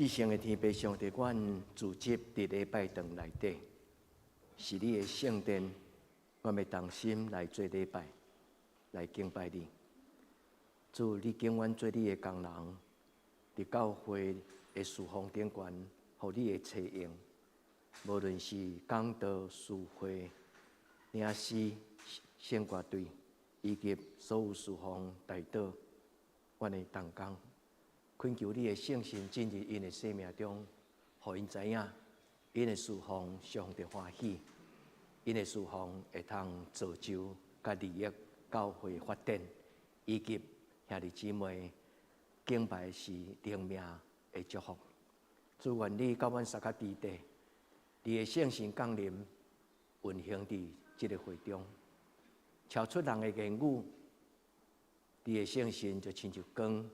至圣的天父上帝，阮自接伫礼拜堂内底，是你的圣殿，阮要同心来做礼拜，来敬拜你。主，你敬阮做你的工人，伫教会的事奉顶悬，互你的采用。无论是讲道、聚会、领诗、献歌队，以及所有事奉代祷，阮的同工。恳求你的圣神进入因的生命中，互因知影，因的事奉上帝欢喜，因的事奉会通造就甲利益教会发展，以及兄弟姊妹敬拜是灵命的祝福。主愿你甲阮三脚之地，你的圣神降临，运行伫这个会中，超出人的言语，你的圣神就亲像光。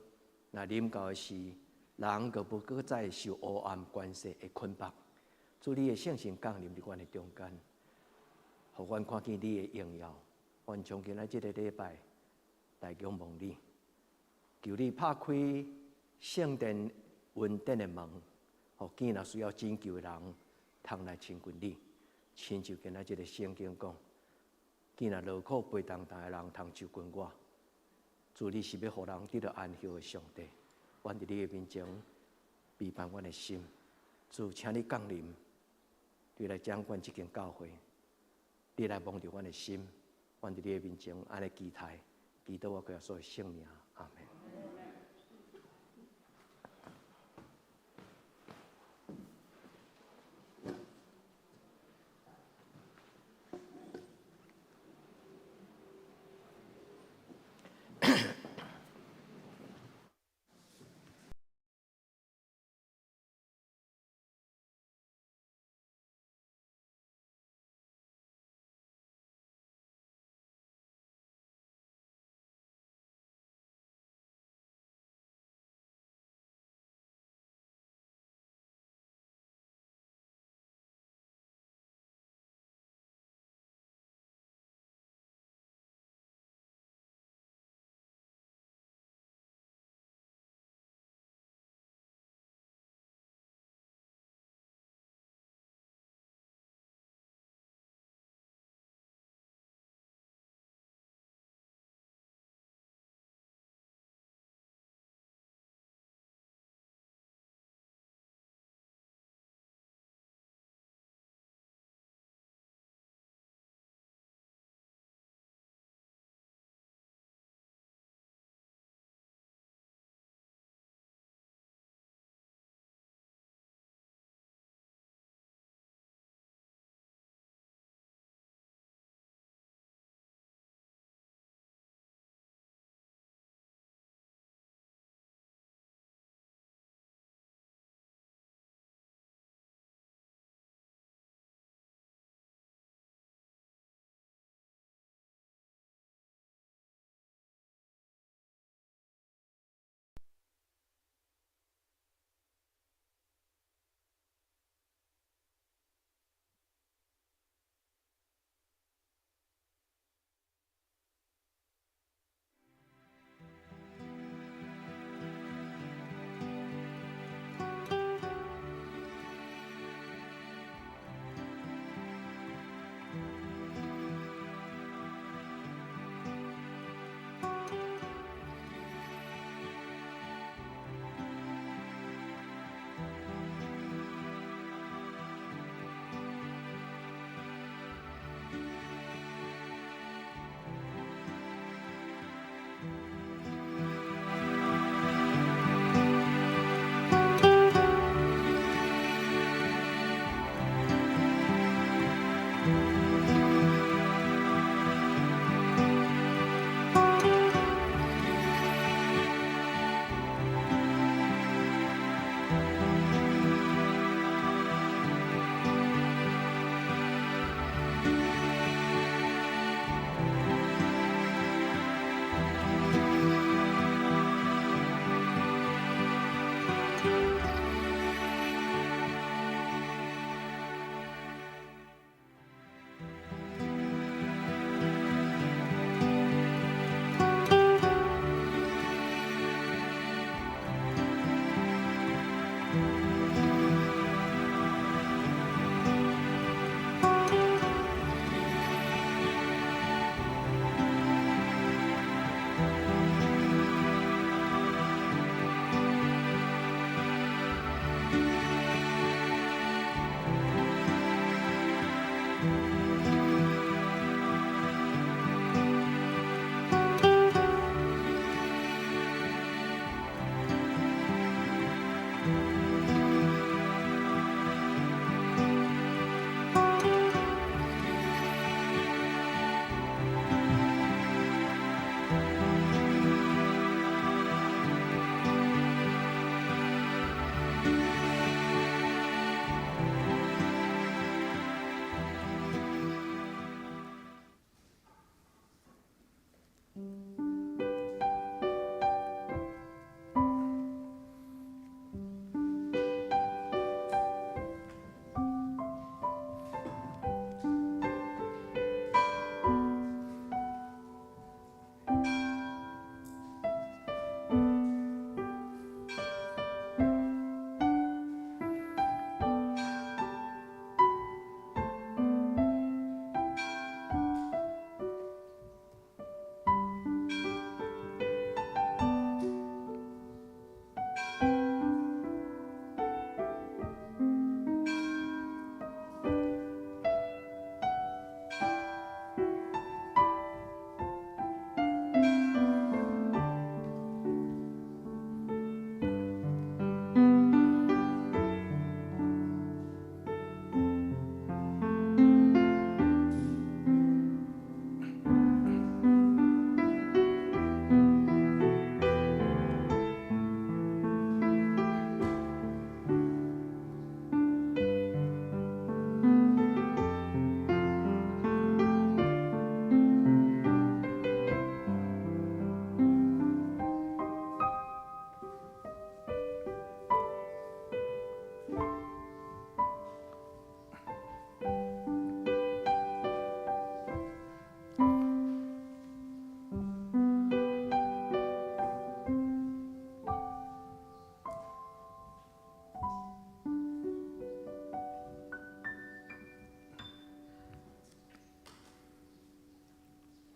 那临到的是，人就不搁再受黑暗关系的捆绑。主，你的圣神降临伫阮的中间，互阮看见你的荣耀。阮从今仔这个礼拜来仰望你，求你拍开圣殿恩典的门，互见若需要拯救的人，通来亲近你。亲像今仔这个圣经讲，见若劳苦背重担的人，通就近我。主，你是要互人得到安息的上帝，阮伫你的面前陪伴阮的心。主，请你降临，你来掌管这间教会，你来摸着阮的心，阮伫你的面前安尼期待，祈祷我耶稣的圣名，阿门。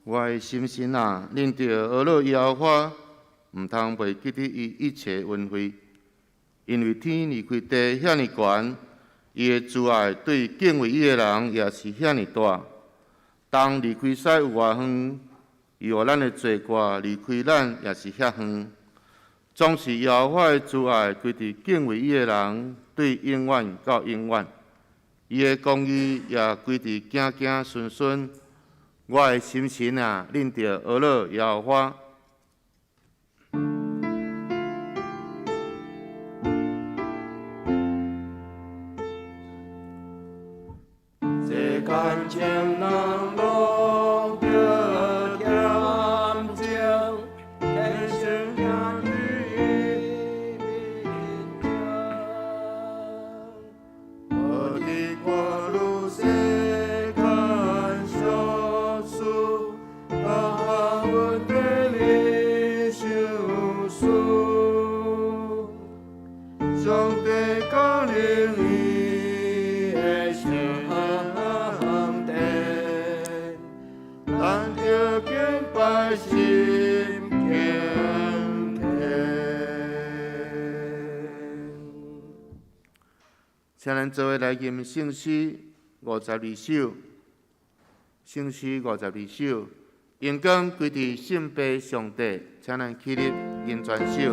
我的心神啊，恁着学乐耶和华，毋通袂记得伊一切恩惠，因为天离开地遐尼悬，伊的慈爱对敬畏伊的人也是遐尼大。当离开屎有偌远，伊互咱的罪过离开咱也是遐远。总是耶和华的慈爱归伫敬畏伊的人，对永远到永远。伊的公义也归伫子子孙孙。我的心神啊，恁着学乐耶和华。世间情人拢着恬静，天生天意平静。我的国路世间小事，啊，我的理想事，上帝降临伊的圣殿，咱着敬拜心敬虔。请咱做伙来吟圣诗52首，圣诗52首，荣光归伫圣父上帝，请咱起立吟全首。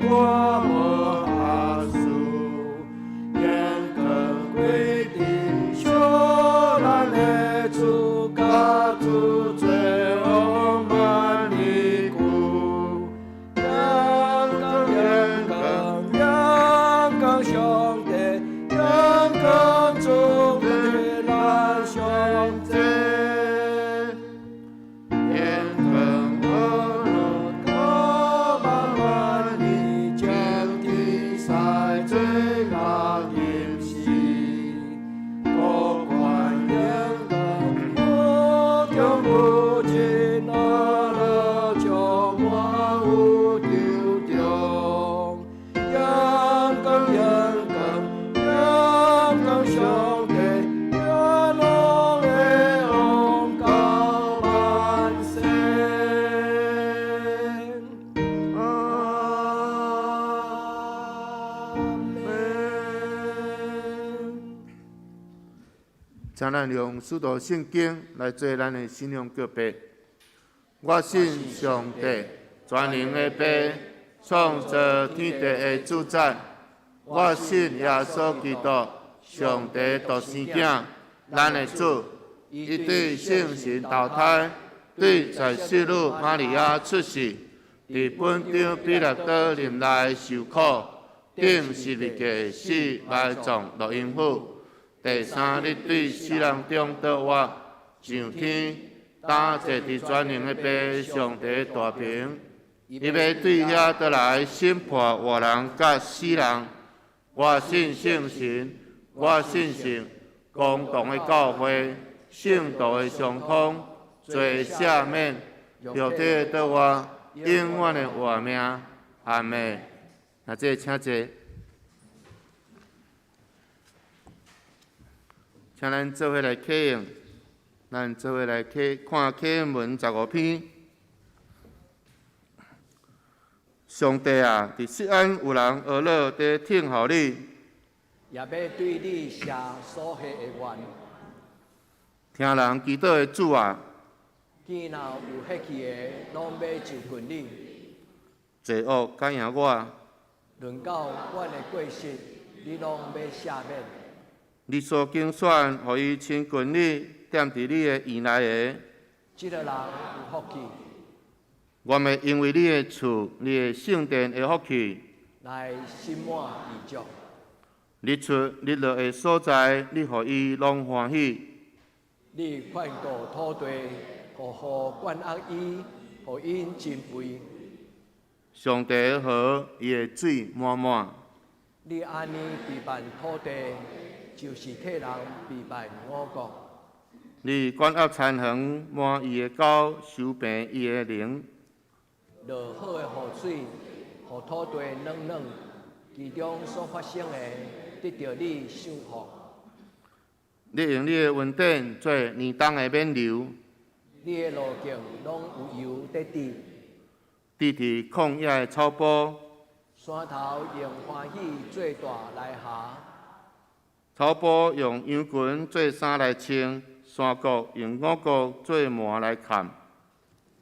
过我无下事，严格规定，小咱的主家主罪恶万里苦。阳光兄弟，阳光主的咱兄弟。请咱用许多圣经来做咱的信仰告白。我信上帝，全能的爸，创造天地的主宰。我信耶稣基督，上帝独生子，咱的主，伊对圣神投胎，对在世女玛利亚出世，伫本场比勒多林内受苦，顶十字架死埋葬落阴府。第三日对死人中倒活，上天，担坐伫全能的爸上帝大屏，伊要对遐倒来审判活人甲死人。我信圣神，我信圣公同的教会，圣道的相通，罪赦免，肉体的倒活，永远的活命。阿门。那这请坐。请咱做伙来启用，咱做伙来看启文15篇。上帝啊，伫锡安有人俄勒在听候你，也要对你写所许的愿。听人祈祷的主啊，见若有血气的，拢要就近你。罪恶敢赢我，论到阮的过失，你拢要赦免。你所竞选，互伊亲近你，踮伫你的院内的。这个人有福气，我们因为你的厝、你的圣殿的福气，来心满意足。日出日落的所在，你互伊拢欢喜。你劝告土地，互管压伊，互因珍贵。上帝的河，伊的水满满。你安尼陪伴土地，就是替人陪伴我国。你管压残垣，满伊的狗，收平伊的灵。落好的雨水，互土地软软，其中所发生的，得到你赏福。你用你的恩典做年冬的免流，你的路径拢有油得滴，地伫旷野的草坡，山头用欢喜做大来下，草坡用羊群做衫来穿，山谷用五谷做麻来砍。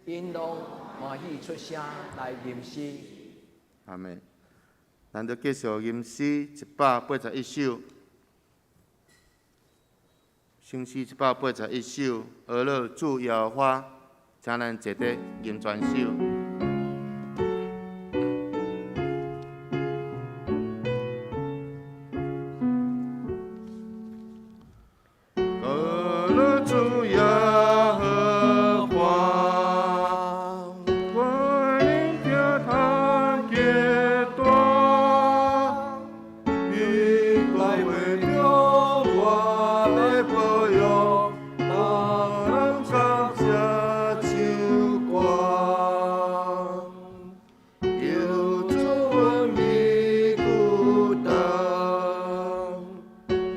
因拢欢喜出声来吟诗。阿妹，咱就继续吟诗181首。圣诗181首，俄勒主耶和华，请咱坐地吟全首。俄勒主耶和华，我领着他阶段，与来为了我的保佑，当人上下秋光，有主你孤单，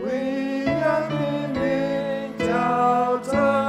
为让人民交战。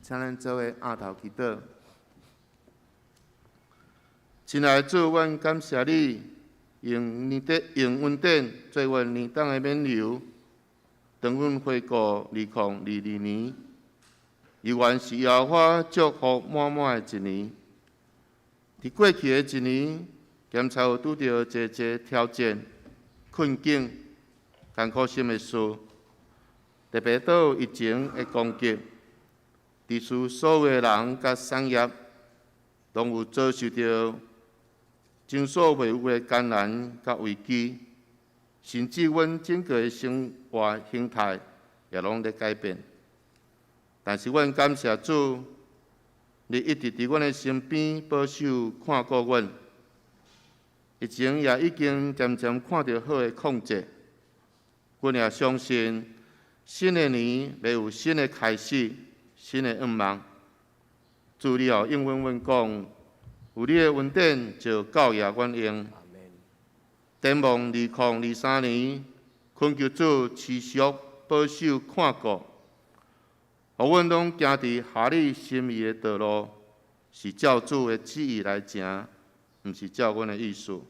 请咱做伙压头祈祷。亲爱的主，阮感谢你用恩典做阮年冬的免流，当阮回顾2022年，伊原是耶和华祝福满满的一年。伫过去的一年，检查有拄着一个挑战、困境、艰苦心的事，特别倒疫情的攻击，地区所有的人甲产业，拢有遭受到前所未有的艰难甲危机，甚至阮整个的生活形态也拢在改变。但是阮感谢主，你一直伫阮的身边保守看顾阮，疫情也已经渐渐看到好的控制。阮也相信新的年要有新的开始，新的愿望。主，你也应允阮讲，有你的恩典就教也阮用。展望2023年，恳求主持续保守看顾。互阮拢行伫合你心意的道路，是照主的旨意来行，毋是照阮的意思。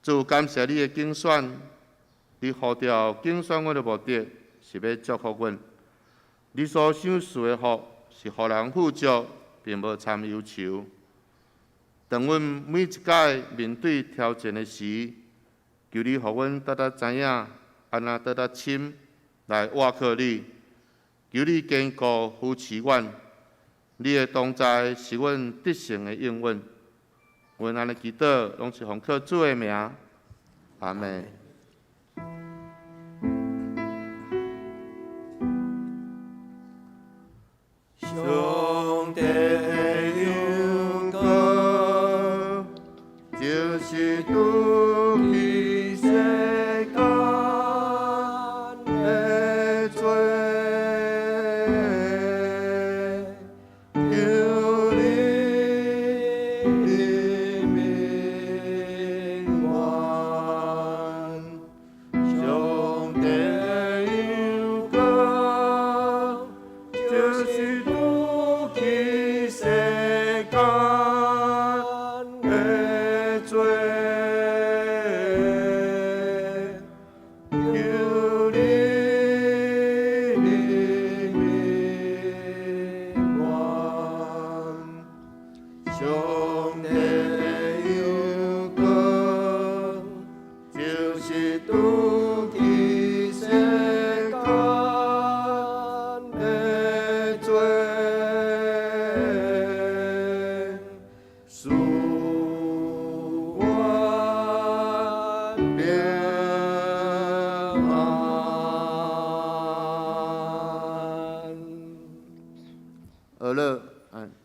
主，感谢你的竞选，你呼召竞选阮的目的，是要祝福阮。你所赏赐的福，是互人富足，并无参忧愁。当阮每一届面对挑战的时，求你互阮知影，安怎深来倚靠你。求你坚固扶持阮，你的同在是阮得胜的应允。阮安尼祈祷，拢是奉靠主的名，阿门。上帝有道，就是拄起世间的罪。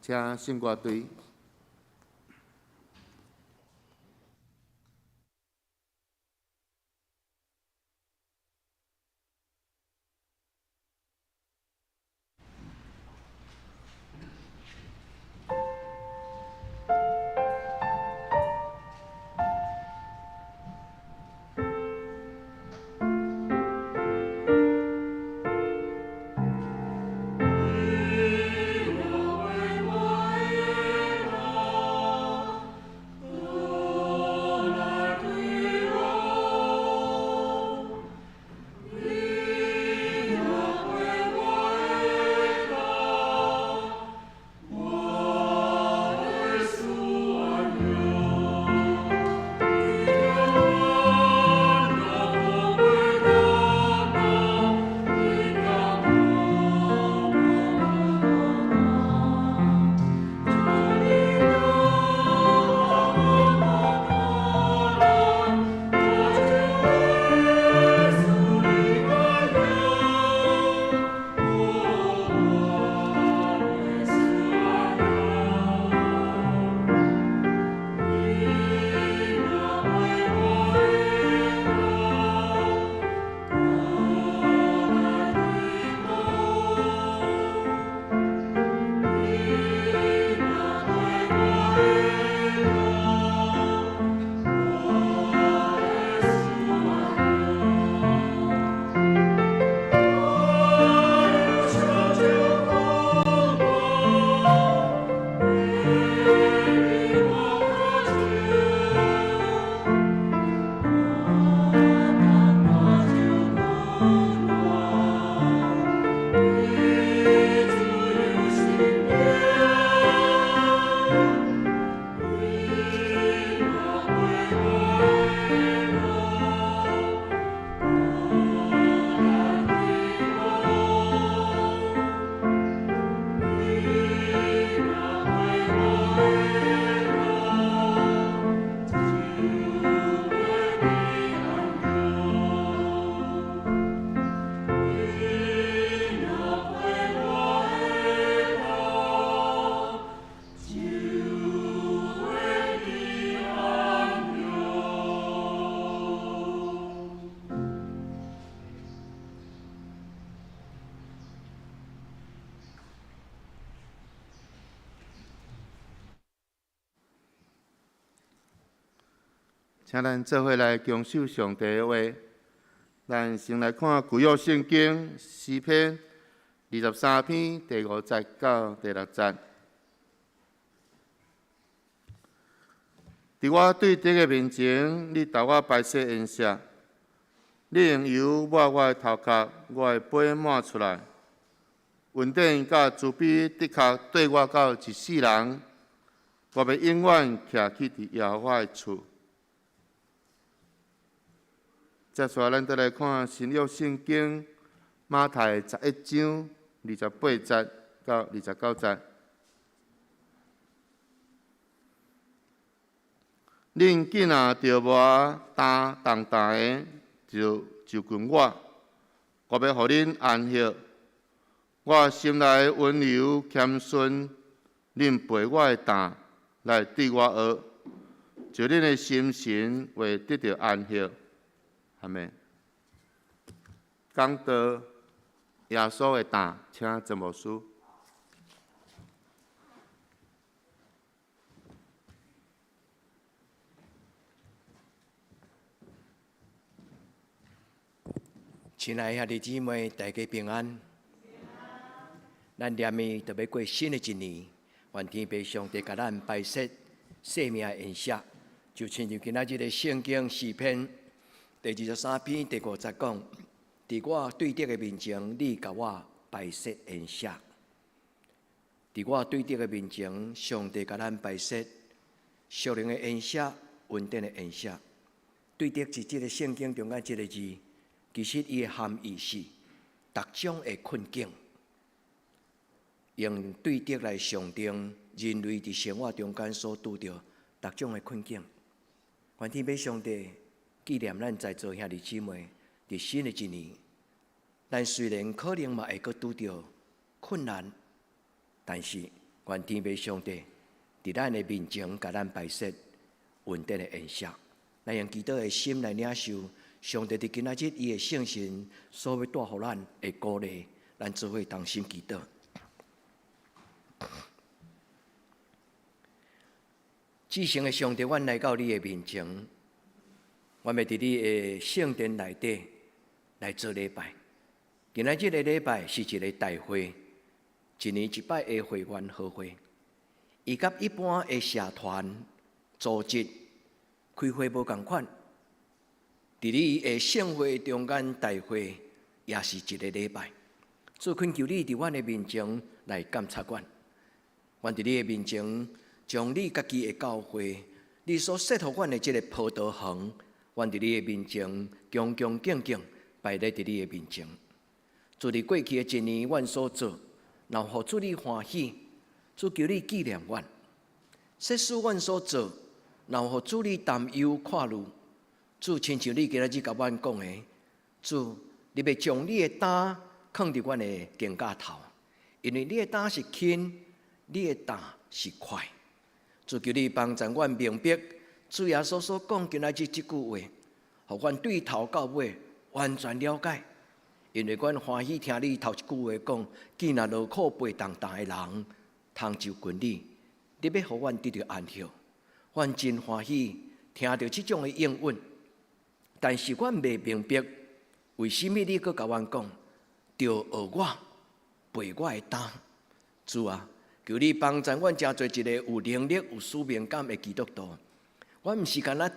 请信歌队。你若为我请咱做伙来恭守上帝的话。咱先来看旧约圣经诗篇23篇第5节到第6节。伫我对敌的面前，你投我白色颜色。你用油抹我的头壳，我的杯满出来。恩典甲慈悲的确对我到一世人，我要永远徛起伫耶和华的厝。接下来，咱再来看新约圣经马太11章28节到29节。恁囝仔着无担重担的，就近我，我要互恁安息。我心内温柔谦逊，恁背我的担来对我学，就恁的心神会得到安息。阿们。讲到耶稣的担，请曾牧师。亲爱兄弟姊妹，大家平安。咱念的特别过新的一年，愿天父上帝甲咱摆设生命的恩赦，就亲像今仔日的圣经诗篇第23篇第5节讲：伫我对敌的面前，你甲我摆设恩赦。伫我对敌的面前，上帝甲咱摆设属灵的恩赦、稳定的恩赦。对敌是即个圣经中间即个字。其实伊的含义是各种的困境，用对敌来象征人类伫生活中间所拄着各种的困境。愿天父上帝纪念咱在座兄弟姊妹伫新的一年，咱虽然可能嘛会阁拄着困难，但是愿天父上帝伫咱的面前，甲咱摆设稳定的恩赦。咱用祈祷的心来领受。上帝伫今仔日伊的圣神所要带予咱的鼓励，咱做伙同心祈祷。至圣的上帝，阮来到你的面前，阮要伫你的圣殿内底来做礼拜。今仔日的礼拜是一个大会，一年一摆的会员好会。伊甲一般的社团组织开会无共款。伫你的圣会中间大会，也是一个礼拜。主恳求你伫阮的面前来监察阮。阮伫你的面前，将你家己的教会，你所设予阮的这个葡萄园，阮伫你的面前恭恭敬敬摆在伫你的面前。主伫过去的一年，阮所做，然后主你欢喜，主求你纪念阮。设使阮所做，然后主你担忧看虑。主亲像你今仔日甲阮讲的，主，你要将你的担放伫阮的肩胛头，因为你的担是轻，你的担是快。主求你帮助阮明白主耶稣所讲今仔日即句话，互阮对头到尾完全了解。因为阮欢喜听你头一句话讲，既然劳苦背重担的人，通就近你，你要互阮得到安息。阮真欢喜听到即种的应允。但是阮未明白，为什么你阁甲阮讲，着学我背我的担？主啊，求你帮助阮真做一个有能力、有使命感的基督徒。我毋是干那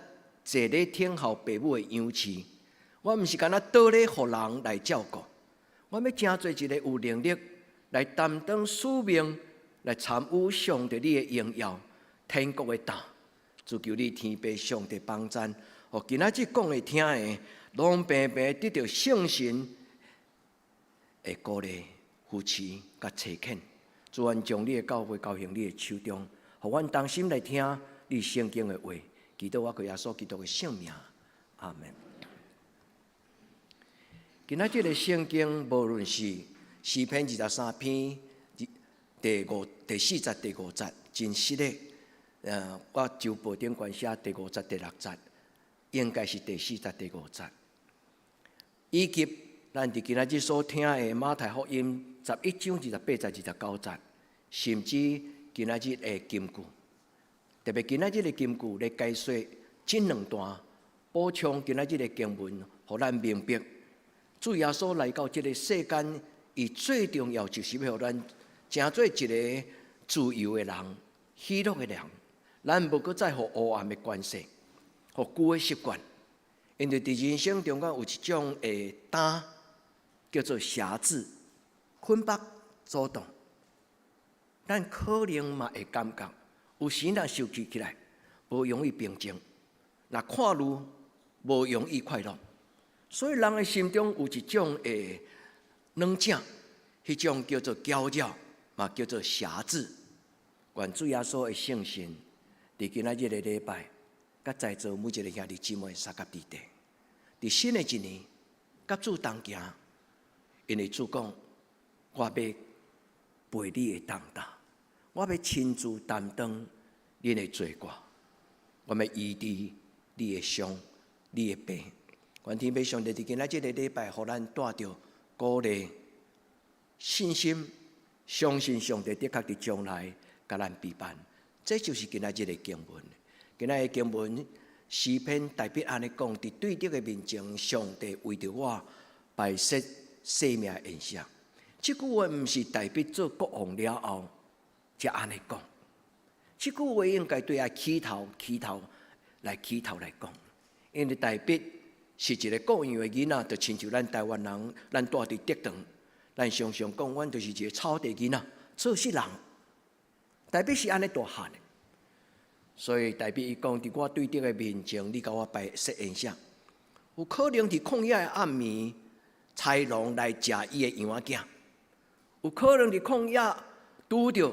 坐咧听候父母的养饲，我毋是干那倒咧互人来照顾。我要真做一个有能力来担当使命，来参与上帝你的荣耀、天国的担。主求你天父上帝帮助。互今仔日讲的听的，拢平平得到圣神的鼓励、扶持甲差遣。主愿将你的教会交行你的手中，互阮同心来听你圣经的话。祈祷我靠耶稣基督的圣名，阿门。今仔日的圣经，无论是诗篇23篇第4节、第5节，真实的。我周报顶关写第5节、第6节。应该是第4节、第5节，以及咱伫今仔日所听的马太福音11章28节、29节，甚至今仔日的金句，特别今仔日的金句咧解说这两段补充今仔日的经文，互咱明白，主耶稣来到这个世间，伊最重要就是要互咱成做一个自由的人、喜乐的人。咱无搁再互黑暗的关系，互旧的习惯。因为伫人生中间有一种的担，叫做辖制、捆绑、阻挡。咱可能嘛会感觉，有时若受气起来，无容易平静；若看路，无容易快乐。所以人的心中有一种的软症，迄种叫做骄傲，嘛叫做辖制。愿主耶稣的圣神，伫今仔日的礼拜，甲在座每一个兄弟姊妹三甲弟弟，伫新的一年，甲主同行，因为主讲，我要陪你的重担，我要亲自担当恁的罪过，我要医治你的伤、你的病。愿天父上帝伫今仔日的礼拜，互咱带着鼓励、信心，相信上帝的确伫将来甲咱陪伴。这就是今仔日的经文。今仔日的经文诗篇大笔安尼讲：伫对敌的面前，上帝为着我摆设生命的宴席。这句话毋是大笔做国王了后才安尼讲，这句话应该对起头来讲，因为大笔是一个各样的囡仔，就亲像咱台湾人，咱住伫竹塘，咱常常讲，阮就是一个草地囡仔，做事人。大笔是安尼大汉的，所以大笔伊讲：伫我对敌的面前，你甲我摆设宴席，有可能伫旷野的暗暝，豺狼来食伊的羊仔囝，有可能伫旷野拄着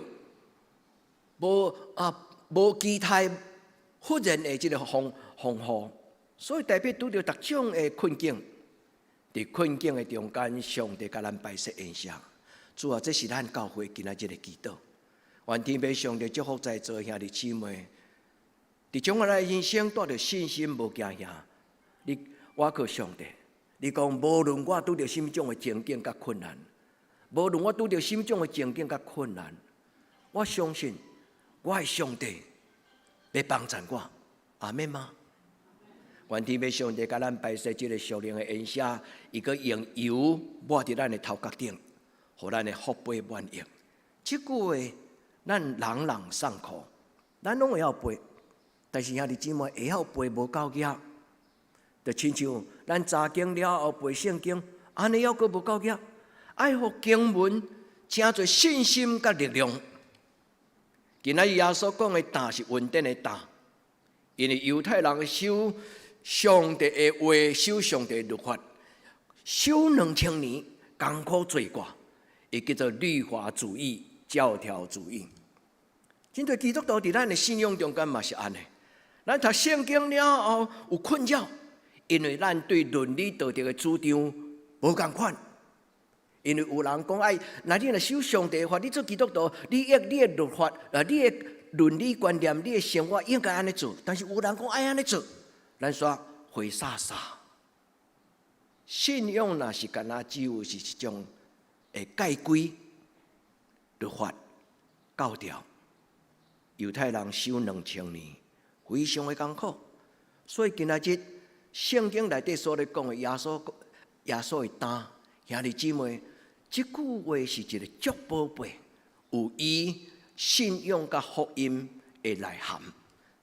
无期待忽然的即个风雨，所以大笔拄着各种的困境，伫困境的中间，上帝甲咱摆设宴席。主啊，这是咱教会今仔日的祈祷。愿天父上帝祝福在座兄弟姊妹，伫将来的人生带着信心，无惊吓。我靠上帝，你讲无论我拄着什么种的情境甲困难，无论我拄着什么种的情境甲困难，我相信我的上帝要帮助我。阿们吗？愿天父上帝甲咱摆设这个属灵的宴席，伊个用油抹伫咱的头壳顶，互咱的福杯满盈。这句话咱朗朗上口，咱拢会晓背，但是兄弟姊妹会晓背无够额，就亲像咱查经了后背圣经，安尼还阁无够额，爱互经文成做信心甲力量。今仔日耶稣讲的担是稳定的担，因为犹太人守上帝的话，守上帝的律法，守2000年，艰苦做过，伊叫做律法主义、教条主义。真侪基督徒伫咱的信仰中间嘛是安尼，咱读圣经了后有困扰，因为咱对伦理道德的主张无共款。因为有人讲，那你若守上帝的法，你做基督徒，你的律法，你的伦理观念，你的生活应该安尼做。但是有人讲爱安尼做，咱说回撒撒。信仰若是干那只有是一种会戒规、律法、教条。犹太人守2000年，非常的艰苦，所以今仔日圣经内底所咧讲的耶稣的担，兄弟姊妹，这句话是一个足宝贝，有伊信仰甲福音的内涵。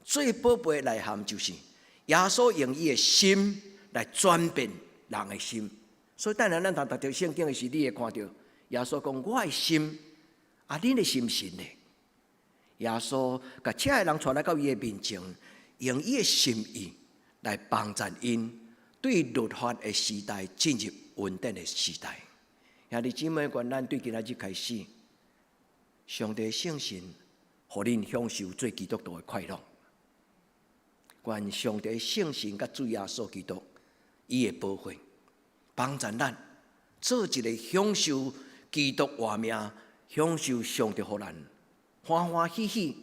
最宝贝的内涵就是耶稣用伊的心来转变人的心。所以，当然咱读到圣经的时，你会看到耶稣讲：我的心，恁的心是呢？耶稣把这些人带来到伊的面前，用伊的心意来帮助因对律法的时代进入稳定的时代。兄弟姊妹，愿咱对今仔日开始，上帝圣神，互恁享受做基督徒的快乐。愿上帝圣神甲主耶稣基督伊的保护，帮助咱做一个享受基督活命、享受上帝互咱欢欢喜喜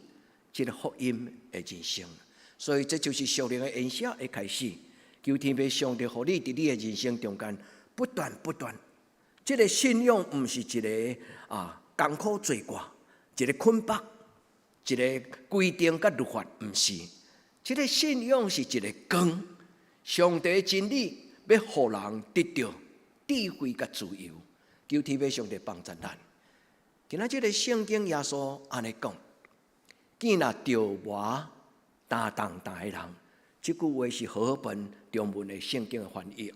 这个福音的人生。所以这就是属灵的宴席的开始。求天父上帝，互你伫你的人生中间不断。这个信仰毋是一个艰苦罪过，一个捆绑，一个规定甲律法，毋是。这个信仰是一个光，上帝的真理要互人得到智慧甲自由，求天父上帝帮助咱。今仔这个圣经耶稣安尼讲，见那着磨担重担的人，这句话是和合本中文的圣经的翻译。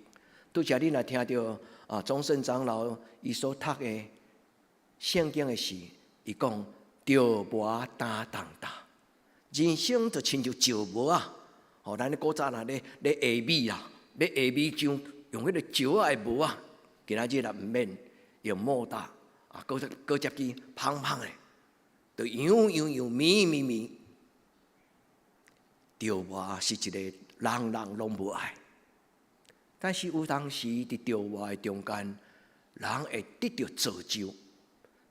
拄则你若听到总圣长老伊所读的圣经的时，伊讲着磨担重担，人生就亲像石磨啊！咱咧古早咧下米啦，咧下米浆用迄个石仔的磨啊，今仔日也毋免用木打。搁接去芳芳的，就样绵，着磨是一个人拢无爱，但是有当时伫着磨的中间，人会得到造就；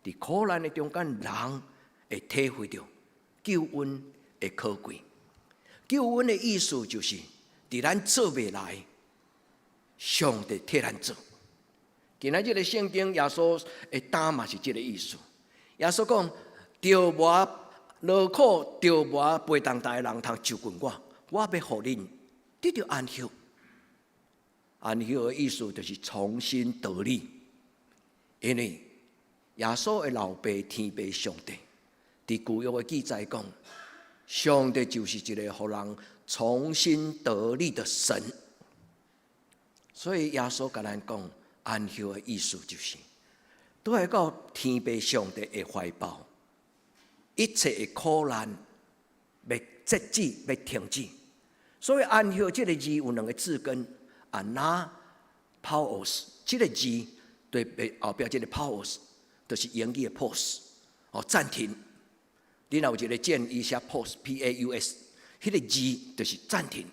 伫苦难的中间，人会体会到救恩的可贵。救恩的意思就是，伫咱做未来，上帝替咱做。今仔日个圣经，耶稣的担嘛是这个意思。耶稣讲：着磨劳苦、着磨背重担的人，通就近我要互恁得到安息。安息的意思就是重新得力，因为耶稣的老爸天父上帝，伫旧约的记载讲，上帝就是一个互人重新得力的神。所以耶稣甲咱讲。安息的意思就是，都会到天父上帝的怀抱，一切的苦难要截止，要停止。所以安息这个字有两个字根 ，anapause 这个字对后边这个 pause 就是英语的 pause， 暂停。你若有一个键，伊写 pause P-A-U-S， 迄个字就是暂停，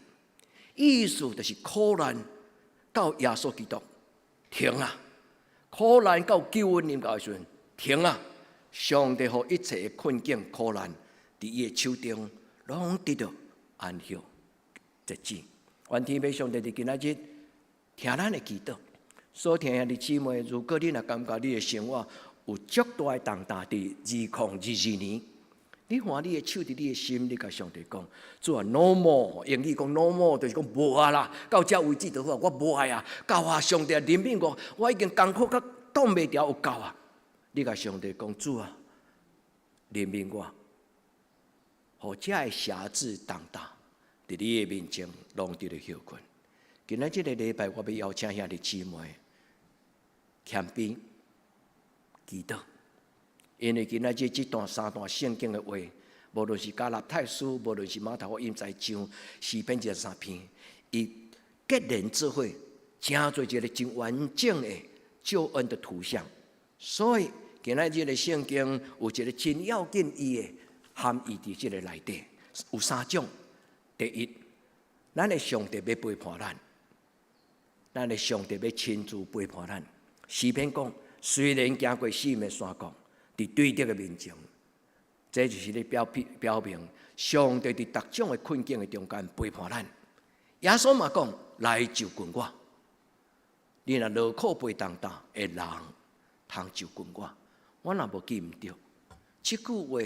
意思就是苦难到耶稣基督。停啊！苦难到救恩临到的时阵，停啊！上帝予一切的困境、苦难，伫伊的手中，拢得到安息、节止。愿天父上帝伫今仔日听咱的祈祷，所听兄弟姊妹，如果你若感觉你的生活有足大的重担伫2022年，你看你的手伫你的心，你甲上帝讲，主啊 ，no more， 英语讲 no more， 就是讲无啊啦，到这为止就好，我无爱啊，够啊，上帝怜悯我，我已经艰苦甲挡袂牢，有够啊！你甲上帝讲，主啊，怜悯我，互这的瑕疵重担伫你的面前拢得了休困。今仔这个礼拜，我要邀请兄弟姊妹谦卑祈祷。因为今仔日这三段圣经的话，无论是加拉太书，无论是马太福音在章4篇13篇，伊结连做伙，真做一个真完整的救恩的图像。所以今仔日的圣经有一个真要紧伊的含义伫这个内底，有3种。第一，咱的上帝要背叛咱，咱的上帝要亲自背叛咱。诗篇讲，虽然行过死命山谷。伫对敌的面前，这就是咧表明上帝伫各种的困境的中间背叛咱。耶稣嘛讲，来就近我，你若劳苦背重担的人，通就近我。我若无记毋着，这句话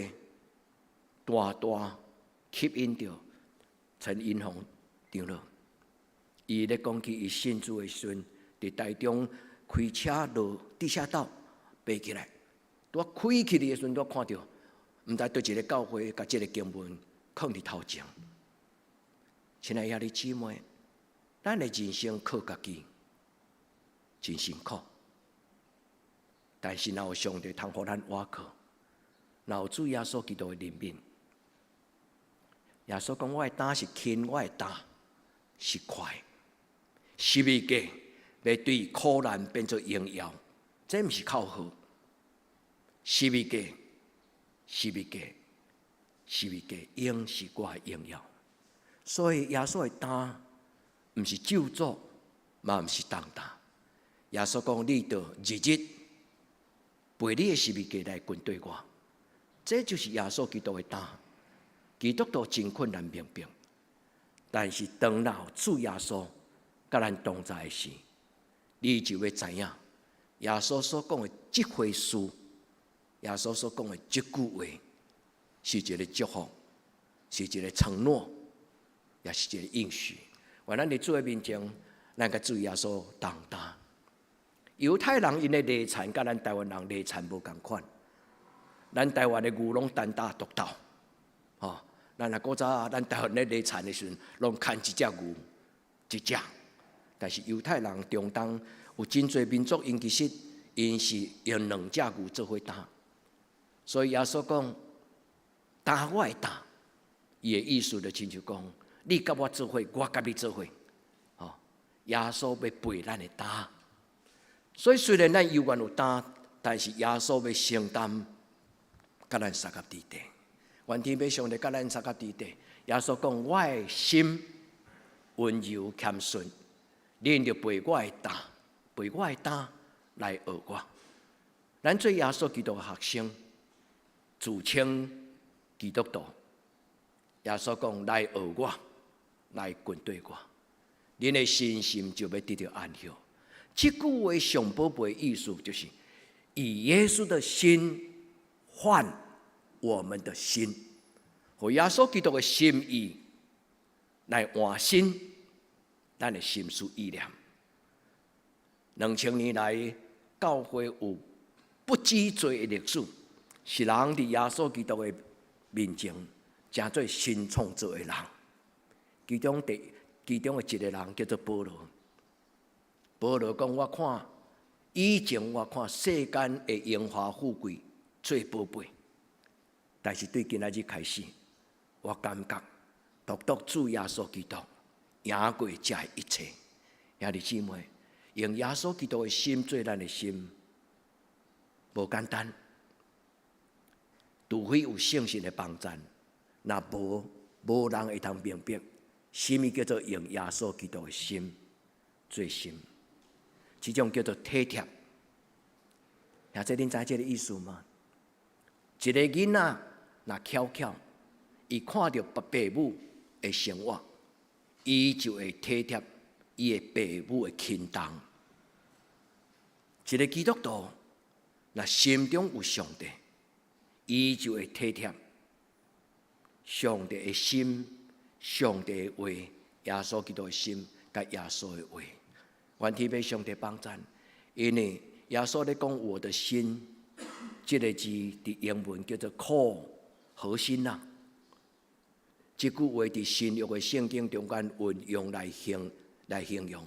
大大吸引着陈英宏长老。伊咧讲起伊信主的时阵，伫台中开车落地下道爬起来。我开起的时阵，我看到，毋知对一个教会，甲这个经文放伫头前。亲爱兄弟姊妹，咱的人生靠家己，真辛苦。但是，若有上帝通互咱倚靠，若有主耶稣基督的怜悯，耶稣讲：我的担是轻，我的担是快。十字架要对苦难变作荣耀，这毋是靠好。十字架，永是我的荣耀。所以耶稣的担，毋是咒诅，嘛毋是重担。耶稣讲：你着日日背你的十字架来跟对我。这就是耶稣基督的担。基督徒真困难明白，但是当有主耶稣甲咱同在时，你就会知影，耶稣所讲的这回事。耶稣所讲的这句话，是一个祝福，是一个承诺，也是一个应许。原来伫主的面前，咱甲主耶稣同担。犹太人因的内产，甲咱台湾人内产无共款。咱台湾的牛拢单打独斗，咱若古早咱台湾咧内产的时阵，拢牵一只牛一只。但是犹太人中东有真侪民族，因其实因是用2只牛做伙担。所以耶稣讲，担我的担，伊的意思就亲像讲，你甲我做伙，我甲你做伙。耶稣要背咱的担。所以虽然咱犹原有担，但是耶稣要承担，甲咱三甲地地。愿天父上帝甲咱三甲地地。耶稣讲：我的心温柔谦顺，恁就背我的担，背我的担来学我。咱做耶稣基督的学生，自称基督徒。耶稣讲：来学我，来跟对我，恁的信心就要得到安息。这句话上宝贝的意思就是，以耶稣的心换我们的心，和耶稣基督的心意来换心，咱的心思意念。2000年来，教会有不止罪的历史，是人伫耶稣基督的面前，成做新创造的人。其中的一个人叫做保罗。保罗讲：我看以前我看世间的荣华富贵最宝贝，但是对今仔日开始，我感觉独独主耶稣基督赢过这一切。兄弟姊妹，用耶稣基督的心做咱的心，无简单。除非有圣神的帮助，若无人会通明白，什么叫做用耶稣基督的心做心。这种叫做体贴，或者恁知这个意思吗？一个囡仔若巧，伊看到爸母的生活，伊就会体贴伊的爸母的轻重。一个基督徒若心中有上帝，伊就会体贴上帝的心、上帝的话、耶稣基督的心，甲耶稣的话。愿天父上帝帮助，因为耶稣咧讲我的心，这个字伫英文叫做 core 核心啦。这句话伫新约的圣经中间运用来形容，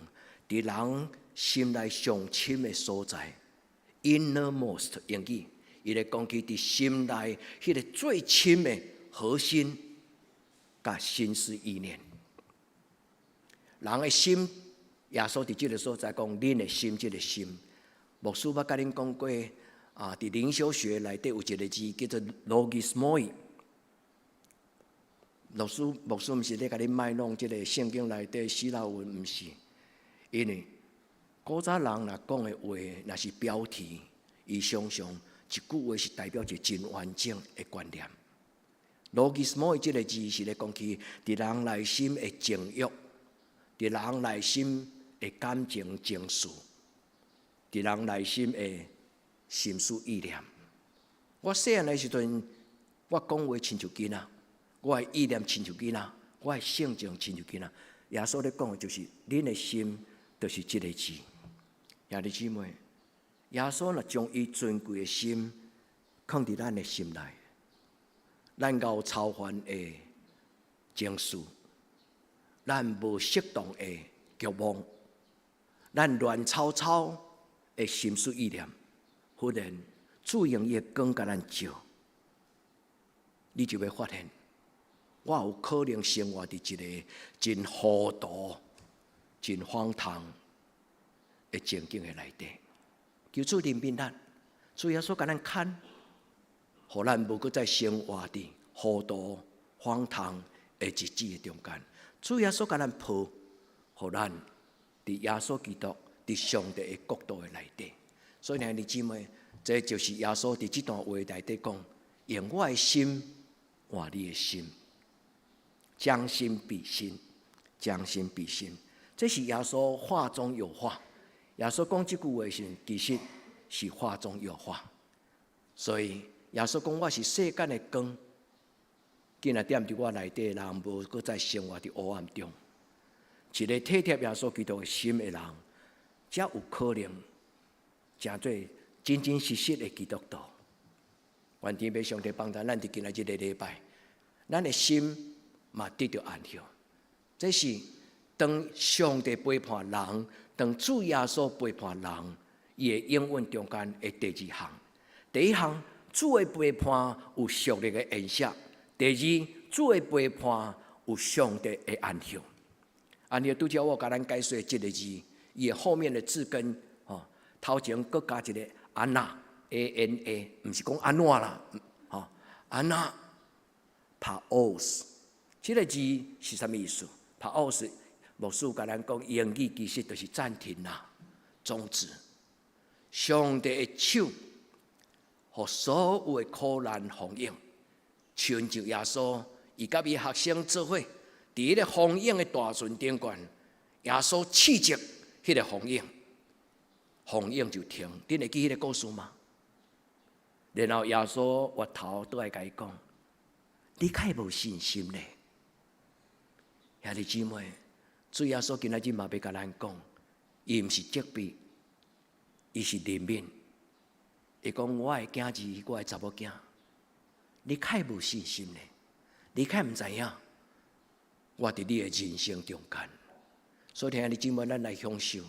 伫人心内上深的所在 ，innermost 英语，伊咧讲起伫心内迄个最深的核心，甲心思意念，人的心。耶稣伫这个所在讲，恁的心，这个心。牧师捌甲恁讲过，伫灵修学内底有一个字叫做 logismoi。牧师毋是咧甲恁卖弄这个圣经内底希腊文，毋是。因为古早人若讲的话，若是标题，伊常常一句话是代表一个真完整的观念。logismoi 这个字是咧讲起伫人内心的情欲，伫人内心的感情情绪，伫人内心的心思意念。我细汉的时阵，我讲话亲像囡仔，我的意念亲像囡仔，我的性情亲像囡仔。耶稣咧讲的就是，恁的心就是这个字。兄弟姊妹，耶稣若将伊尊贵的心放伫咱的心内，咱有超凡的情绪，咱无适当的欲望。咱乱草草的心思意念，忽然主用伊的光甲咱照，你就要发现，我有可能生活伫一个真糊涂、真荒唐的情景的内底。求主怜悯咱，主耶稣甲咱看，互咱无搁再生活伫糊涂、荒唐的日子的中间。主耶稣甲咱抱，互咱。伫耶稣基督、伫上帝的国度的内底，所以兄弟姊妹，这就是耶稣伫这段话内底讲：用我的心换你的心，将心比心，将心比心。这是耶稣话中有话。耶稣讲这句话时，其实是话中有话。所以耶稣讲：我是世间的光，今仔点伫我内底，人无搁再生活伫黑暗中。一个体贴耶稣基督的心的人，才有可能成做真真实实的基督徒。愿天父上帝帮助咱伫今仔日的礼拜，咱的心嘛得到安息。这是当上帝背叛人，当主耶稣背叛人，伊的应允中间的第二项。第一项，主的背叛有属灵的恩赦；第二，主的背叛有上帝的安息。安息拄则我甲咱解说这个字，伊的后面的字根，头前搁加一个安娜 ，ANA， 毋是讲安怎啦，安娜 ，Paos， 这个字是啥物意思 ？Paos， 牧师甲咱讲，英语其实就是暂停啦，终止。上帝的手，互所有的苦难风影，亲像耶稣，伊甲伊学生做伙，伫迄个风影的大船顶悬，耶稣刺激迄个风影，风影就停。恁会记迄个故事吗？然后耶稣回头倒来甲伊讲：“你较无信心呢？”兄弟姊妹，主耶稣今仔日嘛要甲咱讲，伊毋是责备，伊是怜悯。伊讲：“我的囝儿，我的查某囝，你较无信心呢？你较毋知影，我伫你的人生中间。”所以兄弟姊妹，咱来享受，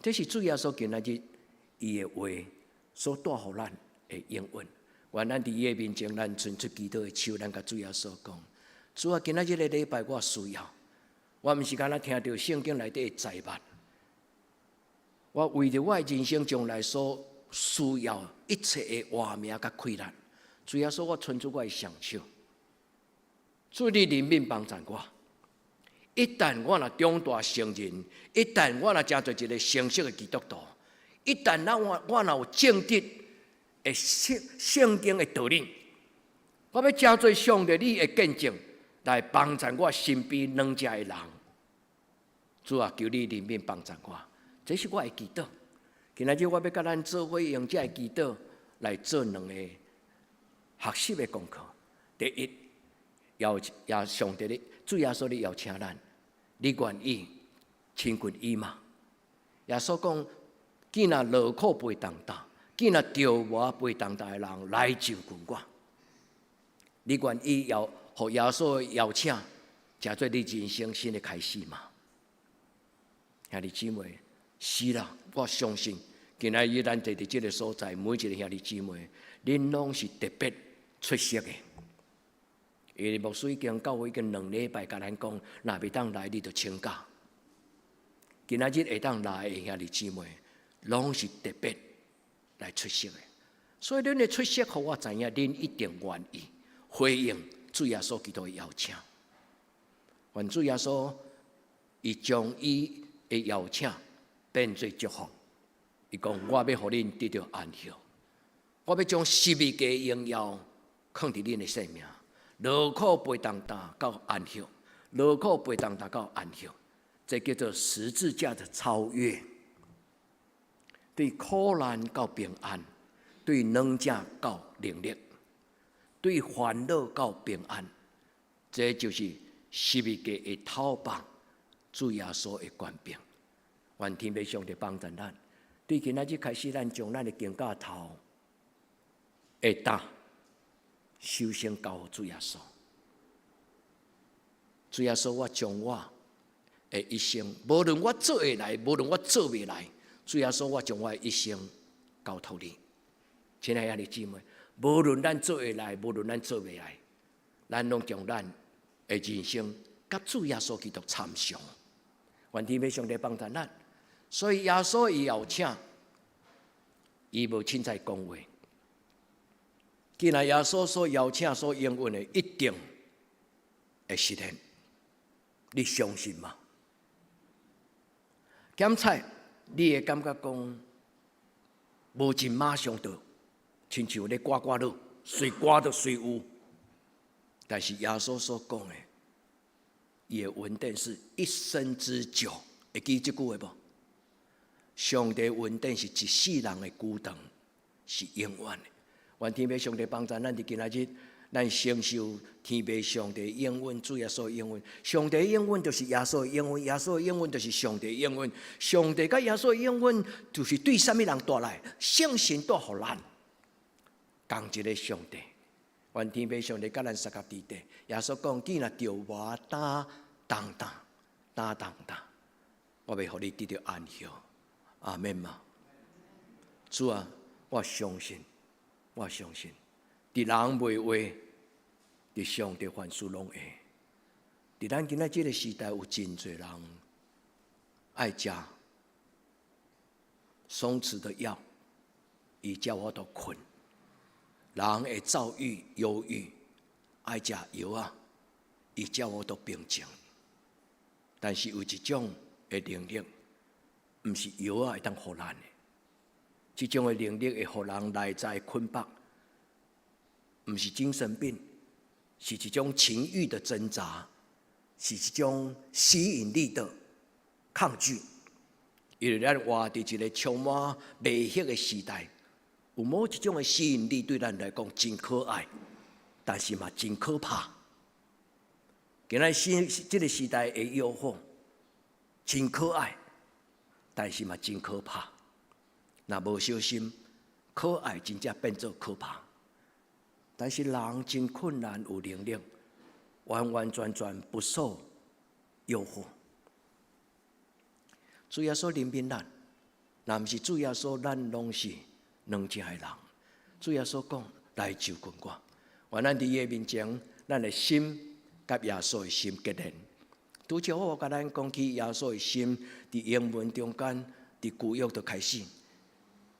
这是主耶稣今仔日伊的话所带互咱的应允。愿咱伫伊的面前，咱伸出祈祷的手，咱甲主耶稣讲：“主啊，今仔日的礼拜我需要，我毋是敢若听到圣经内底的财物，我为着我的人生将来所需要一切的活命甲困难，主耶稣，我伸出我的双手，主你怜悯帮助我。一旦我若长大成人，一旦我若成做一个成熟的基督徒，一旦我若有正直的圣经的道理，我要成做上帝你的见证，来帮助我身边两者的人。主啊，求你怜悯帮助我，这是我的祈祷。今仔日我要甲咱做伙用这祈祷来做两个学习的功课。第一，也上帝的主耶稣的邀请咱，你愿意亲近伊吗？耶稣讲：既然劳苦背重担，既然着磨背重担的人来就近我，你愿意互耶稣的邀请，成做你人生新的开始吗？兄弟姊妹，是啦，我相信今仔日咱在这个所在，每一个兄弟姊妹，恁拢是特别出色的。因为牧师已经教会已经2礼拜，甲咱讲，若袂当来，你就请假。今仔日会当来的兄弟姊妹，拢是特别来出色的。所以恁的出色，互我知影，恁一定愿意回应主耶稣基督的邀请。愿主耶稣伊将伊的邀请变做祝福。伊讲：我要互恁得到安息，我要将12个荣耀放伫恁的生命。劳苦背重担到安息，劳苦背重担到安息，这叫做十字架的超越。对苦难到平安，对软弱到能力，对烦恼到平安，这就是12个的头棒，主耶稣的权柄。愿天父上帝帮助咱，对今仔日开始，咱将咱的肩胛头会担首先交予主耶稣。主耶稣，我将我的一生，无论我做会来，无论我做未来，主耶稣，我将我的一生交托你。亲爱的姊妹，无论咱做会来，无论咱做未来，咱拢将咱的人生甲主耶稣基督参详。愿天父上帝帮助咱。所以耶稣伊邀请，伊无凊彩讲话。既然耶稣所邀请、所应允的，一定会实现。你相信吗？检测，你会感觉讲无钱马上到，亲像咧刮刮乐，随刮就随有。但是耶稣所讲的，伊的稳定是一生之久。会记这句话无？上帝稳定是一世人的久长，是永远的。愿天父上帝帮助咱伫今仔日，咱承受天父上帝的应允，主耶稣的应允。上帝的应允就是耶稣的应允，耶稣的应允就是上帝的应允。上帝甲耶稣的应允就是对什么人带来信心带予咱。同一个上帝，愿天父上帝甲咱三甲伫地。耶稣讲：既若着我担重担，我要互你得到安息。阿免嘛。主啊，我相信，伫人袂话，伫上帝凡事拢会。伫咱今仔这个时代，有真侪人爱食松弛的药，伊叫我都困。人会躁郁、忧郁，爱食药啊，伊叫我都平静。但是有一种的能力，毋是药啊会当互咱的。这种的能力会互人内在困绑，毋是精神病，是一种情欲的挣扎，是一种吸引力的抗拒。因为咱活伫一个充满迷惑的时代，有某一种的吸引力对咱来讲真可爱，但是嘛真可怕。今仔这个时代的诱惑真可爱，但是嘛真可怕。若无小心，可爱真正变做可怕。但是人真困难有能力，完完全全不受诱惑。主耶稣怜悯咱，若毋是主耶稣，咱拢是软正的人。主耶稣讲：“来就近我。”愿咱伫伊面前，咱的心甲耶稣的心结连。拄则我甲咱讲起耶稣的心，伫英文中间，伫旧约就开始。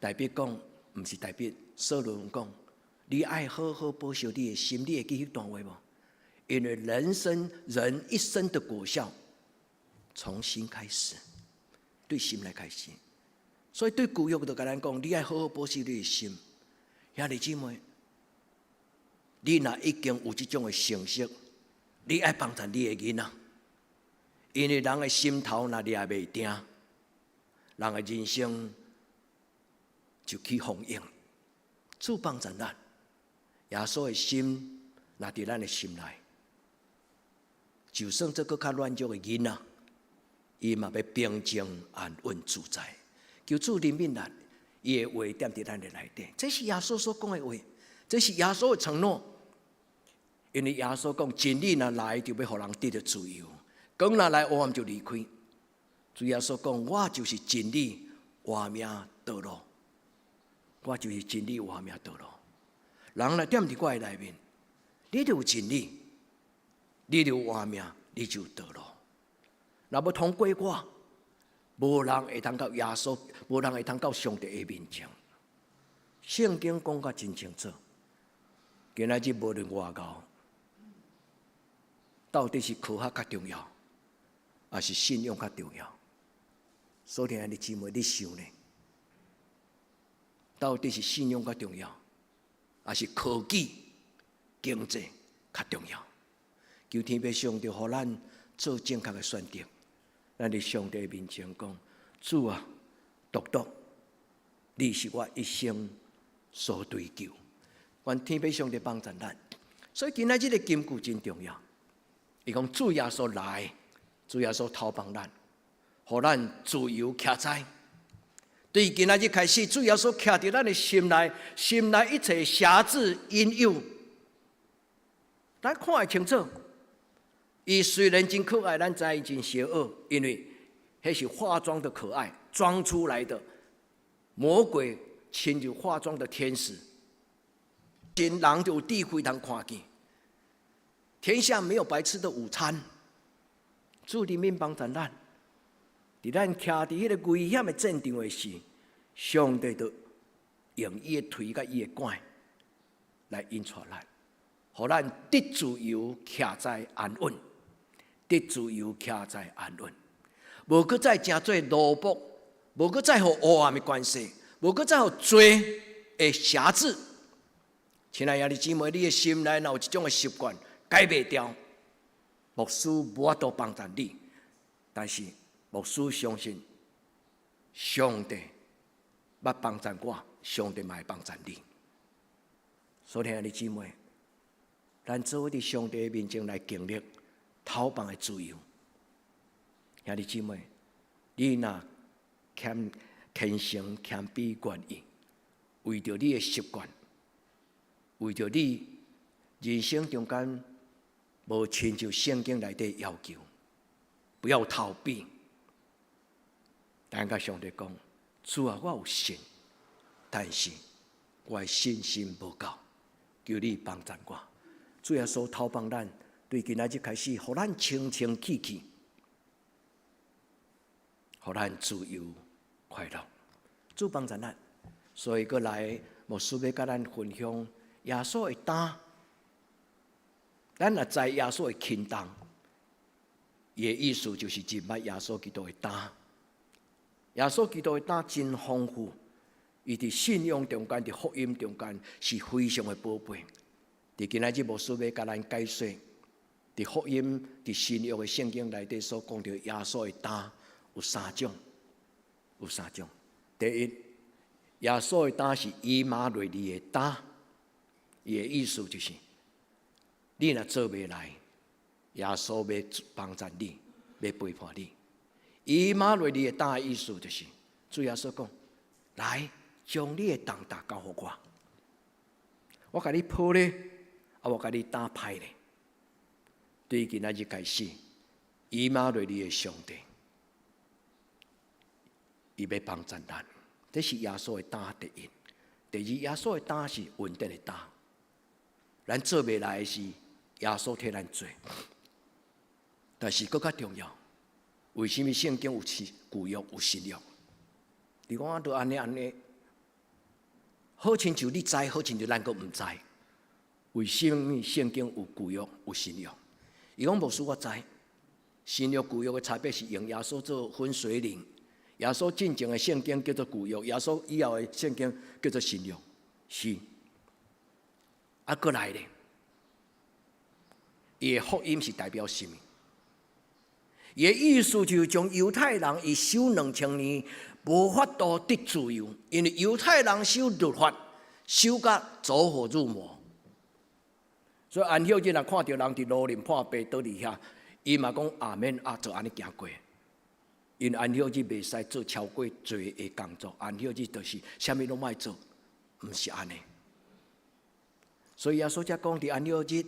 代表讲，毋是代表所罗门讲，你爱好好保守你的心，你会记迄段话无？因为人一生的果效，从心开始，对心来开始。所以对旧约就甲咱讲，你爱好好保守你的心。兄弟姊妹，你若已经有这种的成熟，你爱帮助你的囡仔，因为人的心头若抓袂定，人的人生就去封印。主帮助咱，耶稣的心若伫咱的心内，就算这个较软弱的囡仔，伊嘛要平静安稳自在。求主怜悯咱，伊的话点伫咱的内底。这是耶稣所讲的话，这是耶稣的承诺。因为耶稣讲，真理若来，就要互人得到自由；光若来，黑暗就离开。主耶稣讲，我就是真理、活命、道路。我就是真理、活命、道路。人若踮伫我的内面，你就有真理，你就有活命，你就有道路。若要通过我，无人会通到耶稣，无人会通到上帝的面前。圣经讲甲真清楚，今仔日无论外交，到底是科学较重要，还是信仰较重要？所以你姊妹，你想呢？到底是信仰较重要，还是科技、经济较重要？求天父上帝互咱做正确的选择。咱伫上帝面前讲：主啊，独你是我一生所追求。愿天父上帝帮助咱。所以今仔日个金句真重要。伊讲主耶稣来，主耶稣头帮咱，互咱自由徛在。对今仔日开始，主耶稣徛伫咱的心内，心内一切瑕疵因有，咱看会清楚。伊虽然真可爱，咱知伊真邪恶，因为迄是化妆的可爱，装出来的。魔鬼亲就化妆的天使，人就有智慧通看见。天下没有白吃的午餐，主怜悯帮助咱。伫咱徛伫迄个危险的战场的时，上帝就用伊的腿甲伊的管来引出咱，互咱得自由徛在安稳，得自由徛在安稳，无搁再成做奴仆，无搁再互黑暗的关系，无搁再互罪的辖制。亲爱的姊妹，你的心内若有一种的习惯改袂掉，牧师无法度帮助你，但是牧师相信上帝要帮助我，上帝嘛会帮助你。所以，兄弟姊妹，咱做伙伫上帝面前来经历逃亡的自由。兄弟姊妹，你若虔诚、谦卑、愿意，为着你的习惯，为着你人生中间无亲像圣经内底要求，不要逃避。但甲上帝讲：主啊，我有信，但是我的信心无够，求你帮助我。主耶稣逃亡咱，对今仔日开始，互咱清清气气，互咱自由快乐。主帮助咱，所以过来牧师要甲咱分享耶稣的担。咱若知耶稣的轻重，伊的意思就是认捌耶稣基督的担。耶稣基督的担真丰富，伊伫信仰中间、伫福音中间是非常的宝贝。伫今仔日牧师要甲咱解说，伫福音、伫新约的圣经内底所讲到耶稣的担有三种，有三种。第一，耶稣的担是以马内利的担，伊的意思就是，你若做袂来，耶稣要帮助你，要陪伴你。以马内利的担的意思就是，主耶稣讲，来将你的重担交予我，我甲你抱咧。我甲你担歹咧，对今仔日开始，以马内利的上帝，伊要帮助咱。这是耶稣的担第一。第二，耶稣的担是稳定的担。咱做袂来的是耶稣替咱做，但是更较重要。为什么圣经有旧约有新约？你讲都安尼，好亲像你知，好亲像咱阁毋知。为什么圣经有旧约有新约？伊讲牧师我知，新约旧约的差别是用耶稣做分水岭。耶稣进前的圣经叫做旧约，耶稣以后的圣经叫做新约。是，过来咧，伊的福音是代表什么？伊的意思就是将犹太人伊守2000年无法度得自由，因为犹太人守律法守甲走火入魔。所以安息日若看到人伫路林破病倒伫遐，伊嘛讲阿免啊，就安尼行过。因为安息日袂使做超过罪的工作，安息日就是啥物拢莫做，毋是安尼。所以耶稣才讲伫安息日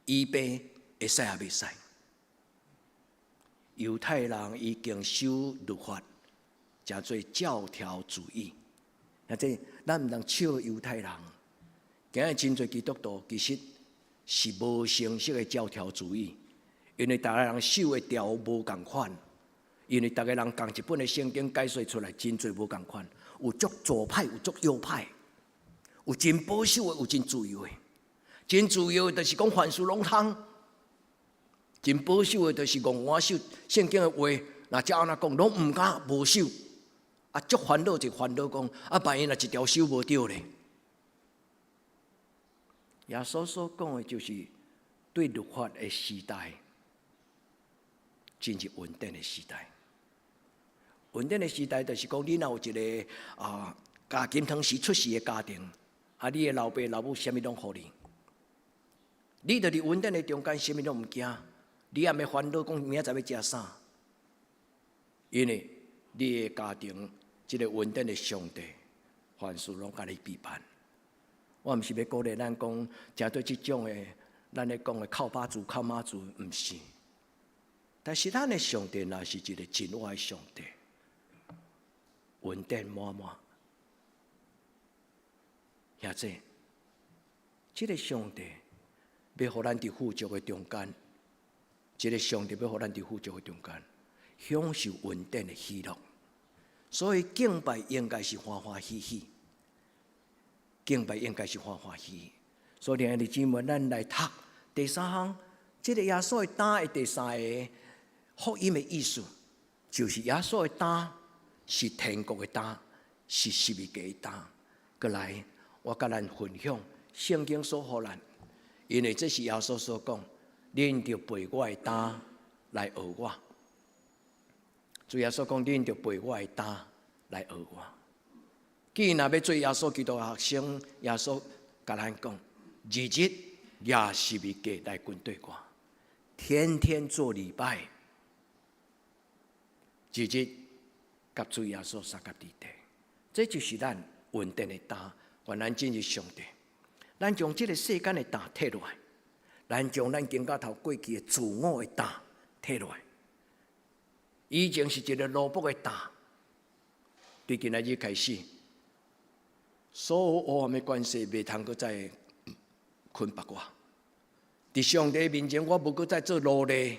医病会使也袂使。犹太人已经守律法，诚做教条主义。或者咱毋通笑犹太人，今日真侪基督徒其实是无成熟的教条主义，因为逐个人守的条无共款，因为逐个人共一本的圣经解说出来，真侪无共款，有足左派，有足右派，有真保守的，有真自由的。真自由的，就是讲凡事拢通；真保守的，就是讲我守圣经的话，若照安那讲，拢毋敢无守。足烦恼就烦恼讲，万一若一条守无着咧。耶稣所讲的就是对律法的时代，真是稳定的时代。稳定的时代，就是讲你若有一个家金汤匙出世的家庭，你的老爸老母啥物拢互你，你著伫稳定的中间，啥物拢毋惊，你也免烦恼讲明仔载要食啥，因为你的家庭一个稳定的上帝，凡事拢甲你陪伴。我毋是要鼓励咱讲，针对即种的，咱咧讲的靠爸主、靠妈主，毋是。但是咱的上帝若是一个真活的上帝，稳定满满。兄弟，这个上帝要互咱伫富足的中间，这个上帝要互咱伫富足的中间，享受稳定的喜乐。所以敬拜应该是欢欢喜喜。敬拜应该是欢欢喜喜，所以兄弟姊妹，咱来读第三项，这个耶稣的担的第三个福音的意思，就是耶稣的担是天国的担，是十字架的担。过来，我甲咱分享圣经所予咱，因为这是耶稣所讲，恁着背我的担来学我。主耶稣讲，恁着背我的担来学我。既然若要做耶稣基督的学生，耶稣甲咱讲，日日也是咪过来军队我，天天做礼拜，日日甲主耶稣三甲地地，这就是咱稳定的担。愿咱进入上帝，咱将这个世间的担摕落来，咱将咱经过头过去的自我的担摕落来。以前是一个萝卜的担，对今仔日开始，所有黑暗的关系袂通搁再捆绑我。伫上帝面前，我无搁再做奴隶，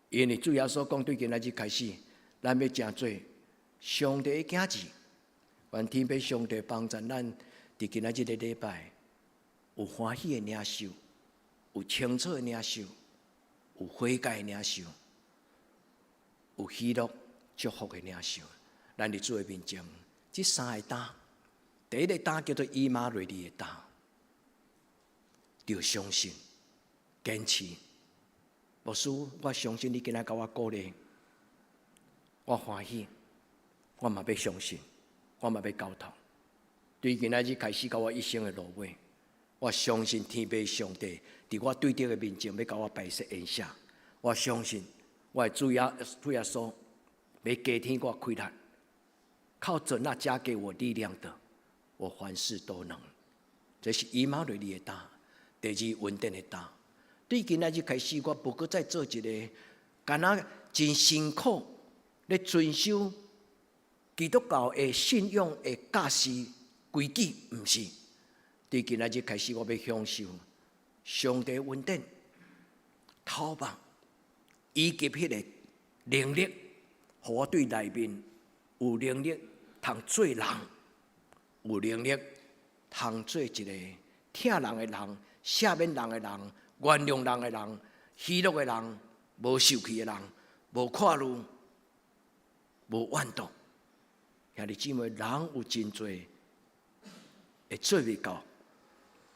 因为主耶稣讲，对今仔日开始，咱要真做上帝的囝子。愿天父上帝帮助咱，伫今仔日的礼拜，有欢喜的领受，有清楚的领受，有悔改的领受，有喜乐祝福的领受。咱伫主的面前，这三个担，第一个担叫做以马内利的担，要相信。坚持，牧师，我相信你今仔甲我鼓励，我欢喜，我嘛要相信，我嘛要交托。对今仔日开始，甲我一生的路尾，我相信天父上帝伫我对敌的面前要甲我摆设恩赦。我相信我的主耶稣要加添我开力，靠着那加给我力量的，我凡事都能。这是以马内利的担，第二稳定的担。对今仔日开始，我不搁再做一个干那真辛苦咧遵守基督教的信仰的教示规矩，毋是。对今仔日开始，我要享受上帝稳定、讨望以及迄个能力，互我对内面有能力通做人，有能力通做一个疼人的人、赦免人的人。原谅人的人，喜乐的人，无受气的人，无看路，无怨毒。兄弟姊妹，人有真多会做未到，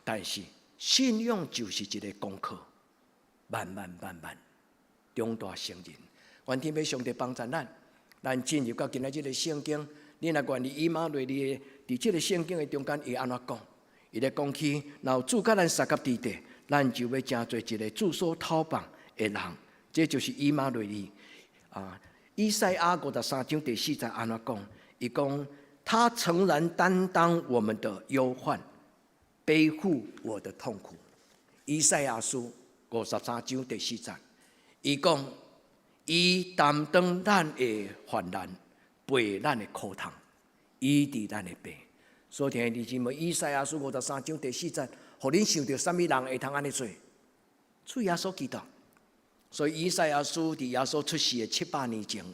但是信仰就是一个功课，慢慢，长大成人。愿天父上帝帮助咱进入到今仔日的圣经。你若愿意以马内利的，伫这个圣经的中间，伊安怎讲？伊咧讲起，若有主甲咱三甲地地。咱就要真做一个住所讨帮的人，这就是以马内利。以赛亚53章第4节安怎讲？伊讲他诚然担当我们的忧患，背负我的痛苦。以赛亚书53章第4节，伊讲伊担当咱的患难，背咱的苦痛，医治咱的病。所以听弟兄们，以赛亚书53章第4节。互恁想到什么人会通安尼做？主耶稣基督。所以以赛亚书伫耶稣出世的700年前，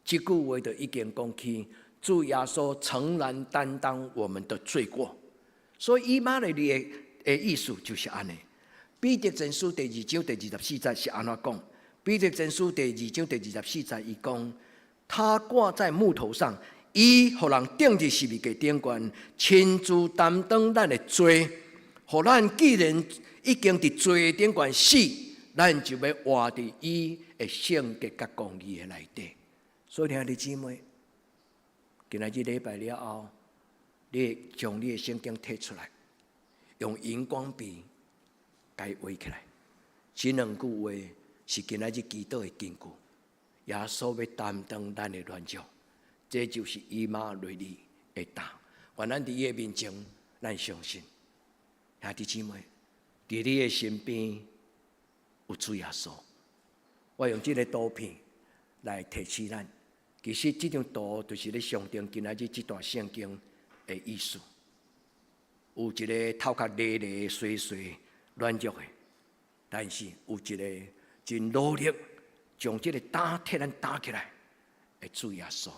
这句话就已经讲起，主耶稣诚然担当我们的罪过。所以以马内利的意思就是安尼。彼得前书第2章第24节是安怎讲？彼得前书第2章第24节伊讲，他挂在木头上，伊互人钉伫十字架顶悬，亲自担当咱的罪。互咱既然已经伫罪顶悬死，咱就要活伫伊的圣洁甲公义的内底。所以兄弟姊妹，今仔日礼拜了后，你将你的圣经摕出来，用荧光笔甲伊画起来。这两句话是今仔日祈祷的根据。耶稣要担当咱的软弱，这就是以马内利的担。愿咱伫伊的面前，咱相信。兄弟姊妹，伫你的身边有主耶稣。我用这个图片来提示咱，其实这张图就是咧象征今仔日这段圣经的意思。有一个头壳累累、碎碎、软弱的，但是有一个真努力将这个担替咱担起来的主耶稣。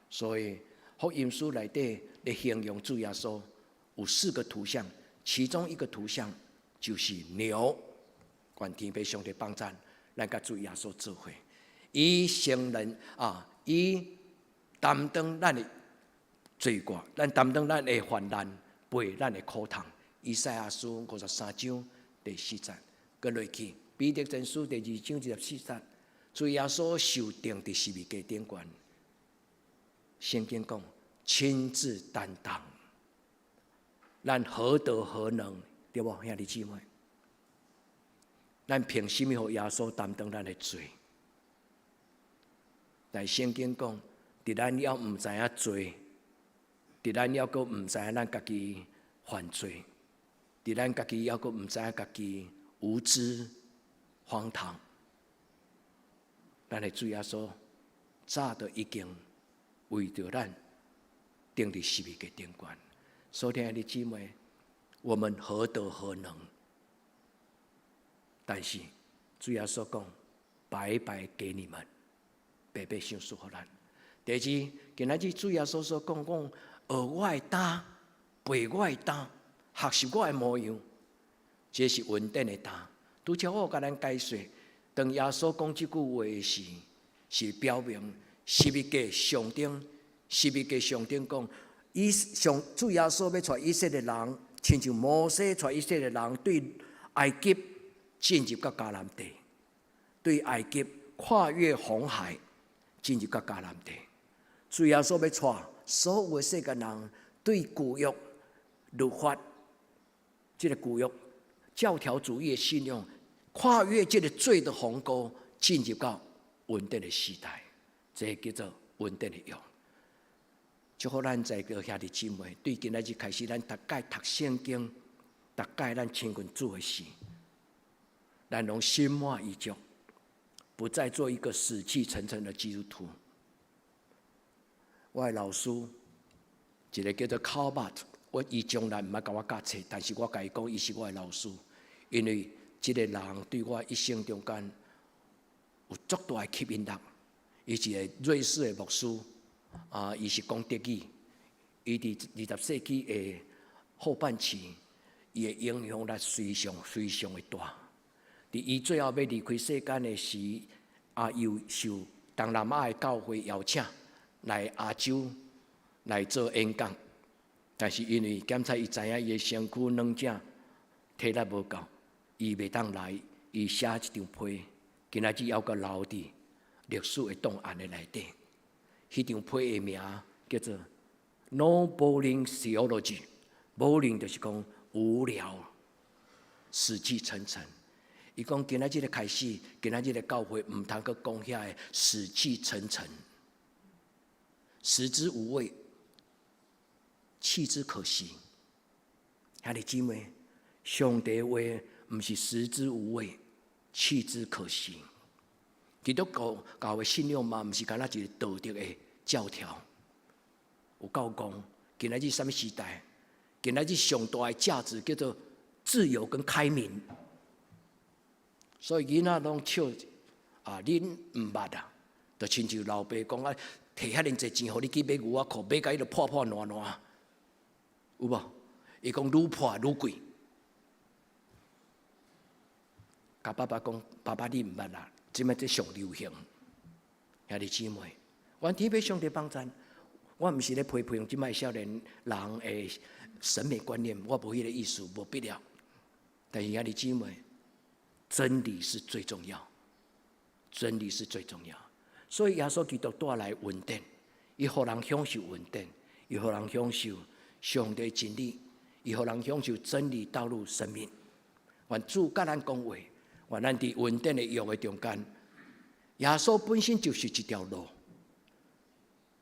所以福音书内底咧形容主耶稣有4个图像。其中一个图像就是牛，愿天父上帝帮助咱甲主耶稣做伙，以承认以担当咱的罪过，咱担当咱的患难，背咱的苦痛。以赛亚书53章第4节，跟落去彼得前书第2章14节，主耶稣受钉伫十字架顶悬，圣经讲亲自担当。咱何德何能，对不？兄弟姊妹，咱凭什么让耶稣担当咱的罪？但圣经讲，伫咱了毋知影罪，伫咱了阁毋知影咱家己犯罪，伫咱家己了阁毋知影家己无知荒唐，咱的主耶稣早都已经为着咱钉伫十字架顶悬。所以，亲爱的姊妹，我们何德何能？但是主耶稣讲，白白给你们，白白赏赐予咱。第二，今仔日主耶稣所讲，学我的担，背我的担，学习我的模样，这是稳定的担。拄则我甲咱解说，当耶稣讲这句话时，是表明十字架上顶，十字架上顶讲，主耶稣要带以色列人，亲像摩西带以色列人对埃及进入到迦南地，对埃及跨越红海进入到迦南地。主耶稣要带所有的世间人对旧约律法，这个旧约教条主义的信仰，跨越这个罪的鸿沟，进入到稳定的时代，这叫做稳定的约。祝福咱在个兄弟姊妹，对今仔日开始，咱大概读圣经，大概咱亲近主的事，咱拢心满意足，不再做一个死气沉沉的基督徒。我的老师，一个叫做考巴，我伊从来毋捌甲我教册，但是我甲伊讲，伊是我的老师，因为这个人对我一生中间有足大的吸引力。伊是一个瑞士的牧师。伊是讲德语，伊伫20世纪的后半期，伊的影响力非常的大。伫伊最后要离开世间的时，又受东南亚的教会邀请来亚洲来做演讲，但是因为检查伊知影伊的身躯软件体力无够，伊袂当来，伊写一张批，今仔日还阁留伫历史的档案的内底。迄张批的名叫做 “No Boring Theology”，boring 就是讲无聊、死气沉沉。伊讲今仔日的开始，今仔日的教会毋通阁讲遐个死气沉沉、食之无味、弃之可惜。兄弟姊妹，上帝的话毋是食之无味、弃之可惜。基督教的信仰嘛，毋是干那一个道德的教条。有够讲，今仔日什么时代？今仔日上大的价值叫做自由跟开明。所以囡仔拢笑恁毋捌啊，就亲像老爸讲摕遐尼侪钱，互你去买牛仔裤，买甲伊就破破烂烂，有无？伊讲愈破愈贵。甲爸爸讲，爸爸你毋捌啦。即摆这上流行，兄弟姊妹，愿天父上帝帮咱。我毋是咧批评即摆少年人的审美观念，我无迄个意思，无必要。但是兄弟姊妹，真理是最重要，真理是最重要。所以耶稣基督带来稳定，伊互人享受稳定，伊互人享受上帝真理，伊互人享受真理道路生命。愿主甲咱讲话。愿咱伫稳定的约的中间，耶稣本身就是一条路，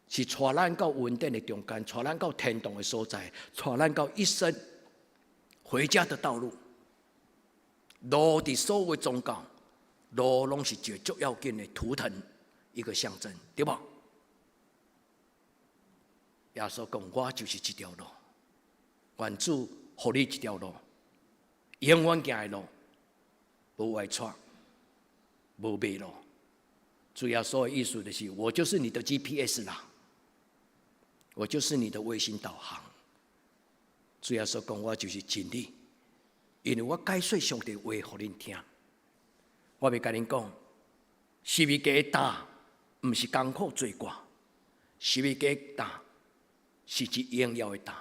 是带咱到稳定的中间，带咱到天堂的所在，带咱到一生回家的道路。路伫所有的宗教，路拢是一个最要紧的图腾，一个象征，对吧？耶稣讲：“我就是这条路，愿主予你一条路，永远行的路。”无外错，无迷路。主要说的意思就是，我就是你的 GPS 啦，我就是你的卫星导航。主要说讲，我就是真理，因为我解说上帝话互恁听。我要甲恁讲，十字架的担，毋是艰苦罪过，十字架的担是一荣耀的担。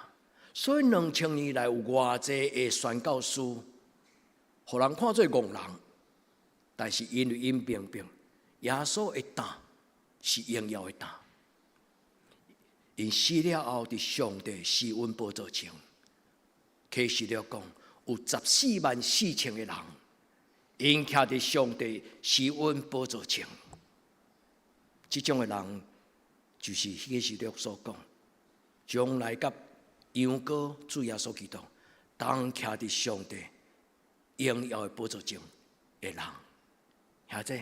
所以2000年来有偌济的宣教师。互人看做戆人，但是因为因明白耶稣的担是荣耀的担，因死了后伫上帝施恩宝座前，启示了讲有144000个人，因徛伫上帝施恩宝座前。这种的人，就是迄个时候所讲，将来甲羊羔主耶稣基督，当徛伫上帝荣耀的宝座前的人。兄弟，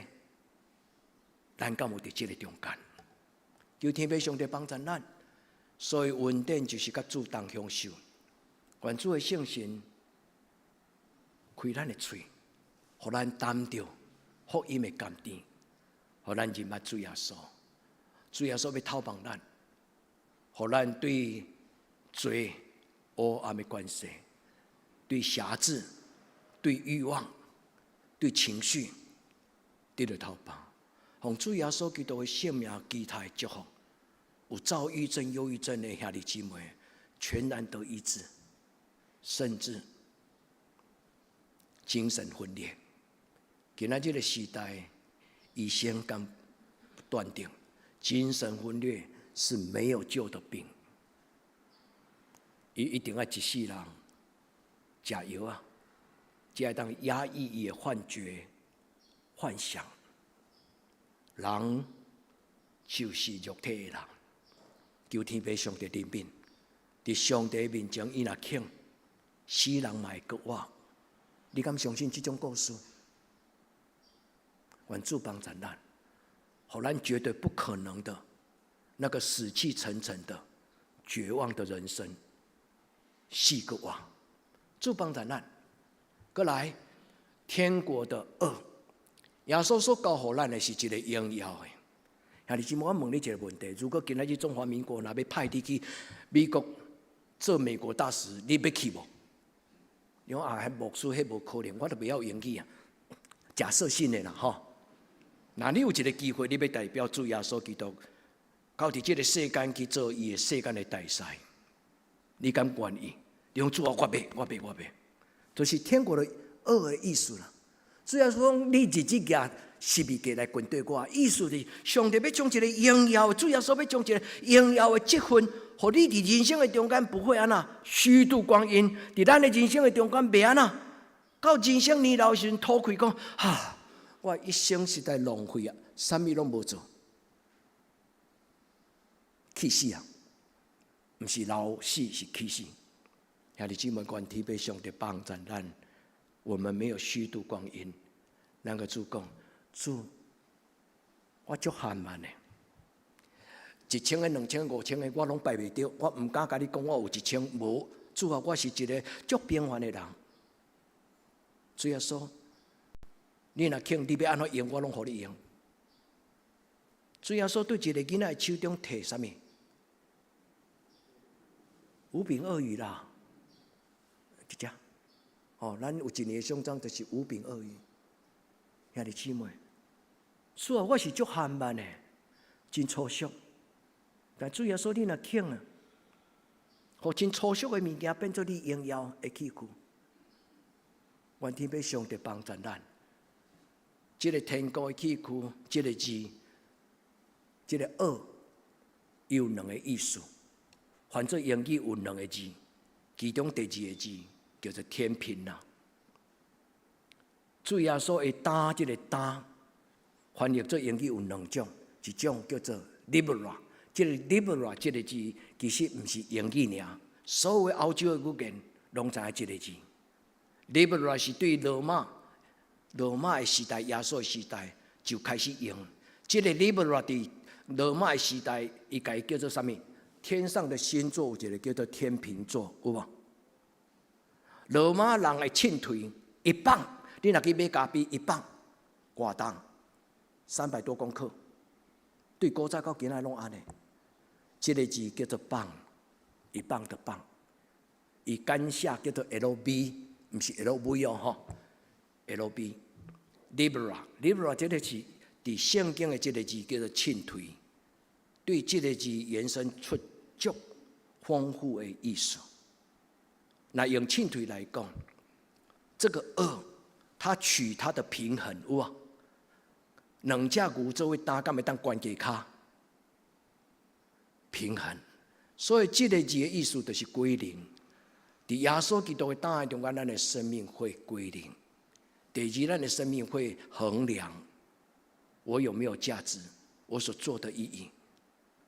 咱敢有伫这个中间？求天父上帝帮助咱，所以恩典就是甲主同享受。愿主的圣神开咱的嘴，互咱担着福音的甘甜，互咱认捌主耶稣。主耶稣要透帮咱，互咱对罪、黑暗的关系、对辖制、对欲望、对情绪，得到透帮。奉主耶稣基督的性命期待祝福，有躁郁症、忧郁症的兄弟姊妹，全然得医治，甚至精神分裂。今仔日个时代，医生敢断定，精神分裂是没有救的病，伊一定要一世人食药啊，才会当压抑伊的幻觉、幻想。人就是肉体的人，求天父上帝怜悯，伫上帝面前，伊若肯，死人嘛会搁活。你敢相信这种故事？愿主帮助咱，互咱绝对不可能的那个死气沉沉的、绝望的人生，死搁活。主帮助咱，过来天国的恶。耶稣所教予咱的是一个荣耀的。兄弟姊妹，我问你一个问题：如果今仔日中华民国若要派你去美国做美国大使，你要去无？你讲啊，迄牧师迄无可能，我都不要英语啊。假设性的啦，吼。那你有一个机会，你要代表主耶稣基督，到伫这个世间去做伊的世间的大使，你敢愿意？你讲主啊，我袂，就是天国的恶的意思啦。主要说，你日子架十字架来跟对我，意思是上帝要将一个荣耀的，主要说要将一个荣耀的积分，互你伫人生的中间不会安那虚度光阴，伫咱的人生的中间袂安那，到人生年老的时阵吐气讲，哈，我一生实在浪费啊，啥物拢无做，气死啊！毋是老死，是气死。兄弟姊妹，愿天父上帝帮助咱。我们没有虚度光阴。那个主讲，主，我足罕慢的，1000个、2000个、5000个，我拢拜袂着。我唔敢甲你讲，我有1000，无。主啊，我是一个足平凡的人。主耶稣，你若肯，你要安怎用，我拢互你用。主耶稣对一个囡仔的手中摕啥物？5饼2鱼啦，一只。哦，咱有一年的奖章就是5饼2鱼，兄弟姊妹，主啊，我是足罕慢的，真粗俗。但主耶稣，你若肯啊，互真粗俗的物件变做你荣耀的器具。愿天父上帝帮助咱，这个天国的器具，这个字，这个恶，有2个意思。反正英语有2个字，其中第2个字叫做天平啦。主耶稣会担这个担，翻译做英语有2种，一种叫做 libera， 这个 libera 这个字其实不是英语尔，所有欧洲的语言拢知影这个字。libera 是对罗马的时代、耶稣的时代就开始用。这个 libera 伫罗马的时代，伊家叫做啥物？天上的星座有一个叫做天秤座，有无？罗马人的秤腿1磅，你若去买咖啡1磅，偌重？300多公克。对古早到今仔拢安尼。这个字叫做磅，1磅的磅。伊简写叫做 LB， 不是 LV 哦吼 ，LB。libera 这个字，伫圣经的这个字叫做秤腿，对这个字延伸出足丰富的意思。那用秤腿来讲，这个恶，它取它的平衡，有啊。2只牛做伙担，敢会当关节骹平衡。所以这个字的意思就是归零。伫耶稣基督的担的中间，咱的生命会归零。第二，咱的生命会衡量我有没有价值，我所做的意义。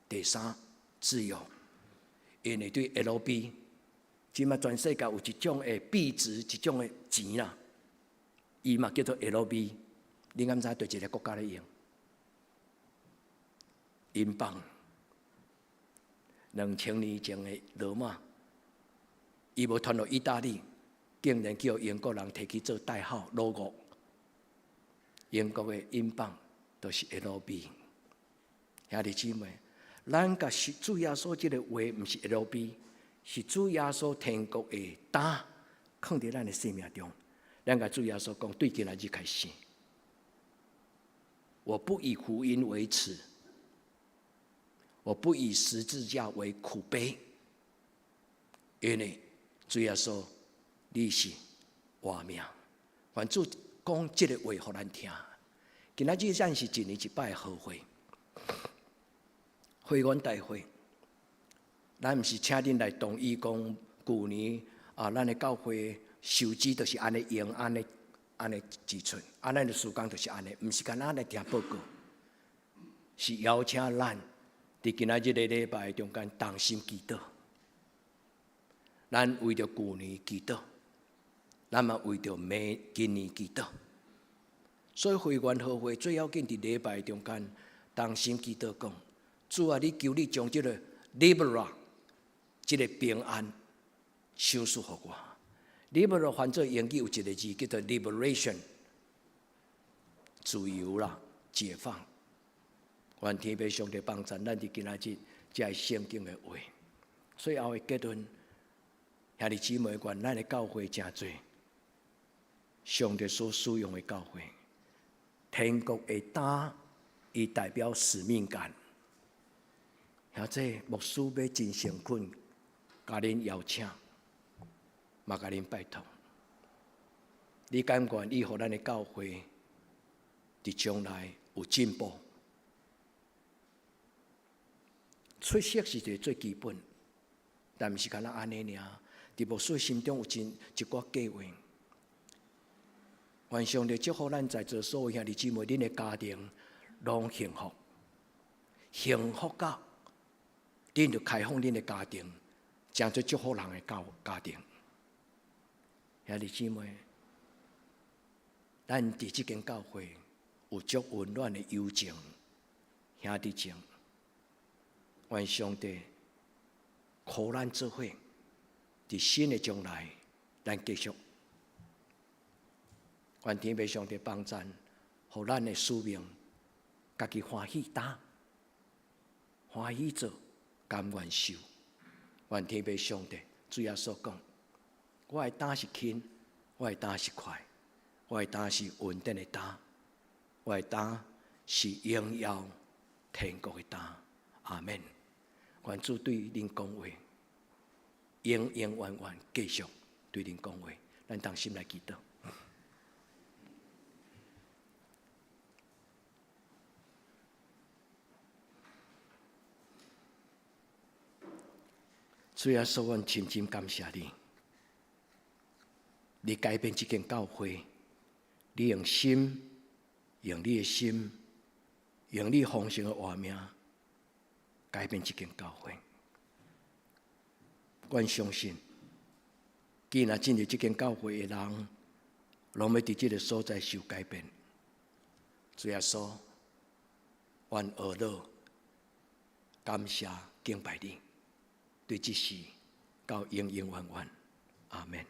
第三，自由，因为对 LB， 今嘛全世界有一种的币值，一种的钱啦，伊嘛叫做 LB， 你敢知对一个国家来用？英镑。2000年前的罗马，伊无传到意大利，竟然叫英国人摕去做代号 logo。英国的英镑都是 LB。兄弟姊妹，咱甲主耶稣这个话，毋是 LB， 是主耶稣天国的胆，放伫咱的生命中。咱甲主耶稣讲，对今仔日开始，我不以福音为耻。我不以十字架为苦悲，因为主耶稣你是活命。愿主讲这个话给咱听。今仔日咱是一年一摆的好会，会员大会，咱毋是请恁来同意讲旧年咱的教会收支就是安尼用，安尼支出，咱的事工就是安尼，毋是干那来听报告，是邀请咱。伫今仔日的礼拜中间，同心祈祷，咱为着旧年祈祷，咱嘛为着今年祈祷。所以会员和会最要紧伫礼拜中间，同心祈祷讲：主啊，你求你将这个 libera， 这个平安赏赐给我。libera 翻做英语有一个字叫做 liberation， 自由啦，解放。愿天父上帝帮助咱伫今仔日这圣经的话，所以后的结论，兄弟姊妹，愿咱的教会真多，上帝所使用的教会，天国的胆，伊代表使命感。或者牧师要真诚恳，甲恁邀请，嘛甲恁拜托，你敢愿意互咱的教会伫将来有进步？出色是一个最基本，但毋是干那安尼尔。伫牧师心中有一寡计划。愿上帝祝福咱在座所有兄弟姊妹，恁的家庭拢幸福，幸福到恁就开放恁的家庭，将做祝福人的家庭。兄弟姊妹，咱伫即间教会有足温暖的友情、兄弟情。愿上帝靠咱做伙，伫新的将来，咱继续。愿天父上帝帮助，互咱的使命，家己欢喜担，欢喜做，甘愿受。愿天父上帝，主耶稣讲：我的担是轻，我的担是快，我的担是稳定的担，我的担是荣耀天国的担。阿门。愿主对恁讲话，永永远远继续对恁讲话。咱同心来祈祷。主耶稣，阮深深感谢你，你改变这间教会，你用心，用你的心，用你丰盛的活命。改变这间教会，阮相信，既然进入这间教会的人，拢要伫这个所在受改变。主耶稣，愿学乐感谢敬拜你，对这事到永永远远，阿门。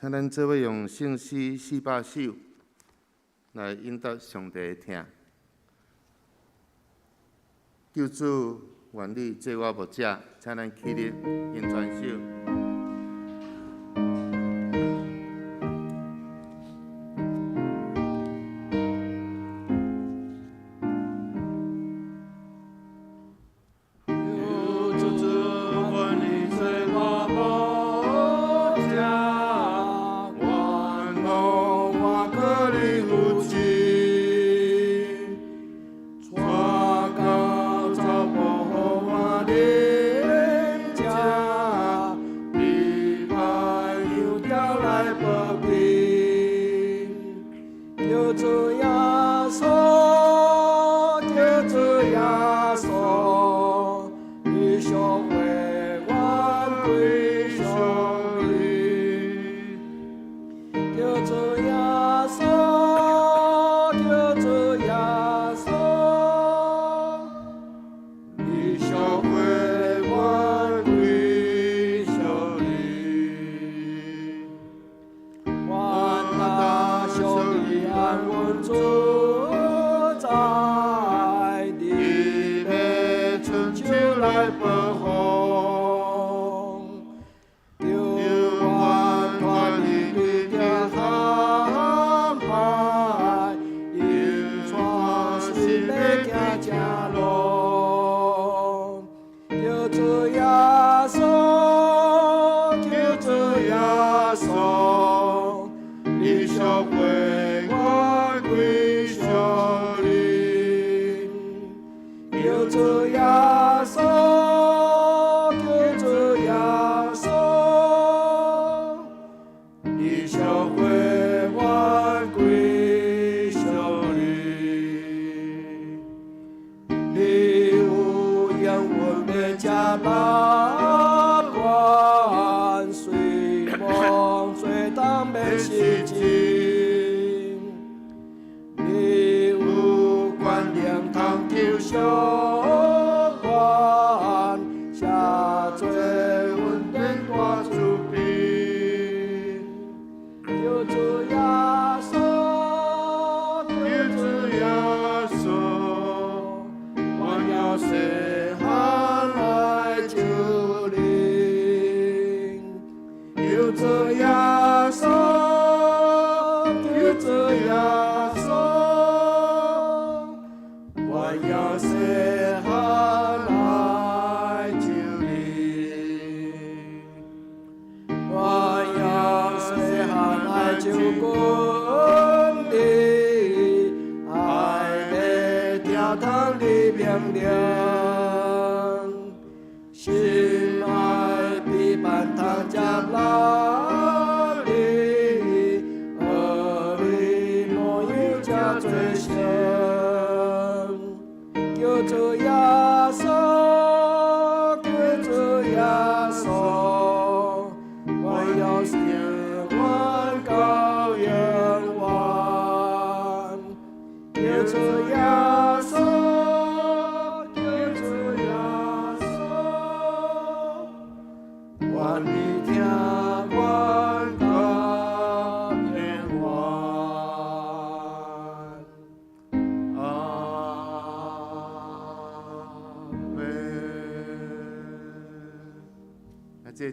请咱做伙用圣诗400首来应答上帝的听。救主，愿你做我牧者，请咱起立吟传首。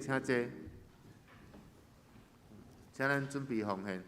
请坐，请咱准备奉献。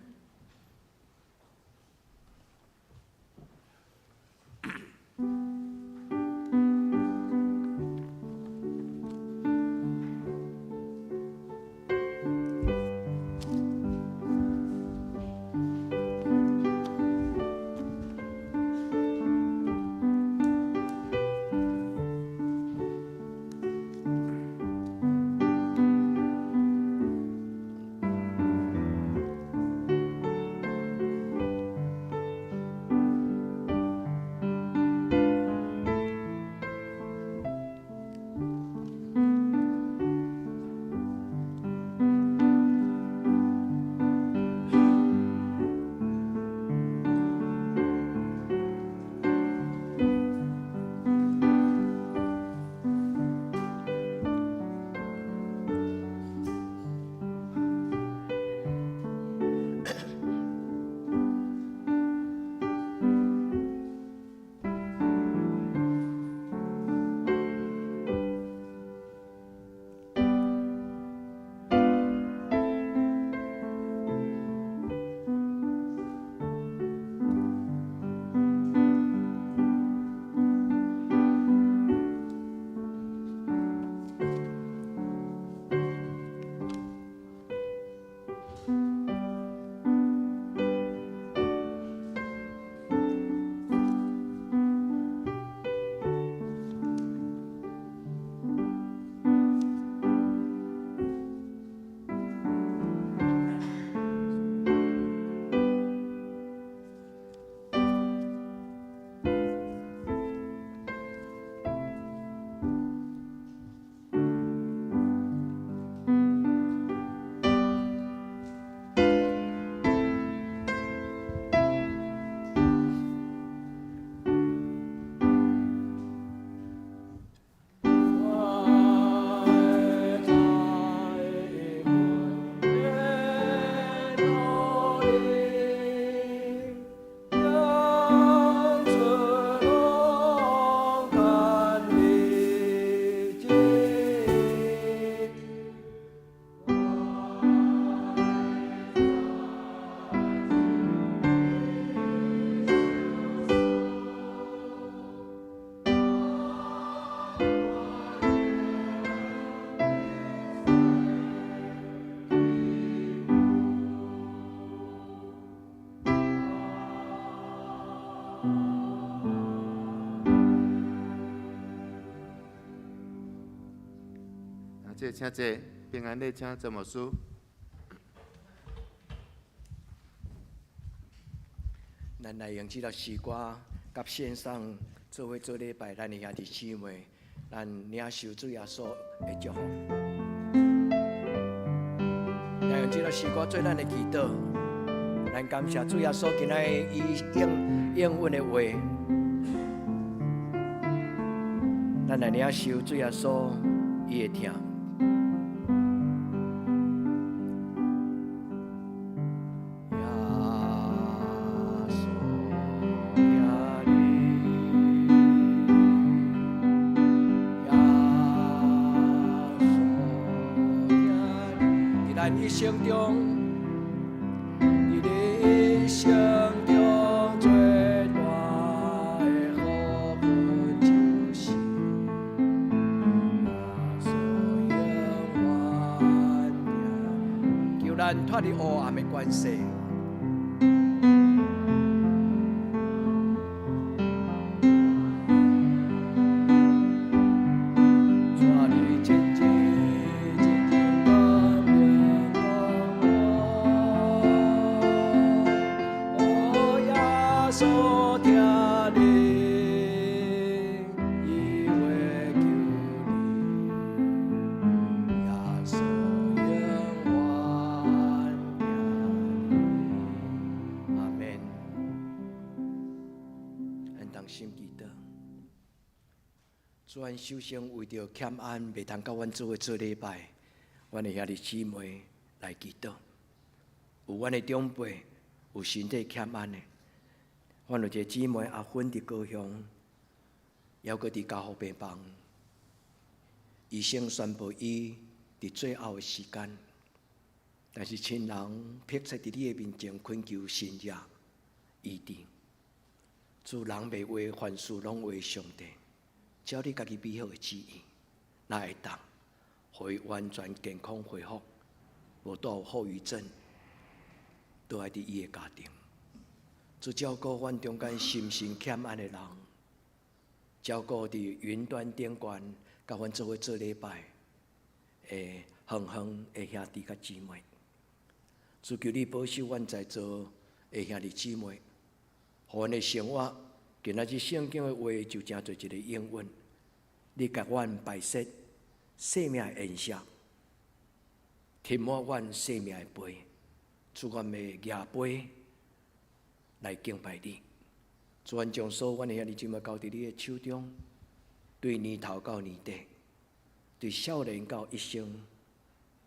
请坐，平安礼请曾牧师。咱来用这条诗歌，甲线上做伙做礼拜，咱的兄弟姊妹，咱领受主耶稣的祝福。来用这条诗歌做咱的祈祷，咱感谢主耶稣今仔伊应允的话，咱来领受主耶稣伊的听。一生中，你的一生中最大的好运就是那所永远求咱脱离黑暗的关系。主，阮首先为着欠安，未通甲阮做伙做礼拜，阮的兄弟姊妹来祈祷。有阮的长辈有身体欠安的，阮有一个姊妹阿芬伫高雄，犹阁伫家护病房，医生宣布伊伫最后的时间，但是亲人迫切伫你的面前恳求神也医治。主人袂话，凡事拢为上帝。照你家己美好的旨意，哪会当，互伊完全健康恢复，无带有后遗症，都爱伫伊的家庭。主照顾阮中间心神欠安的人，照顾伫云端顶悬，甲阮做伙做礼拜的远方的兄弟甲姊妹。主求你保守阮在座的兄弟姊妹，互阮的生活。今仔日圣经的话就正做一个应允，你甲阮摆设生命的宴席，填满阮生命的杯，主阮的牙杯来敬拜你。主阮将所有阮的兄弟姊妹交伫你的手中，对年头到年底，对少年到一生，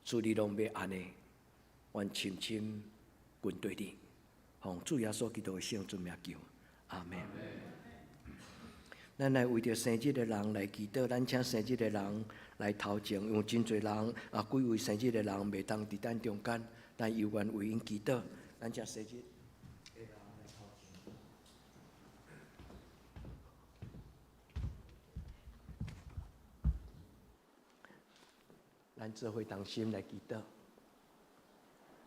主你拢要安尼，阮深深跟对你，奉主耶稣基督的圣尊名求，阿门。咱来为着生日的人来祈祷，咱请生日的人来头前，因为真侪人几位生日的人袂当伫咱中间，咱有愿为因祈祷，咱请生日的人来头前。咱做伙同心来祈祷。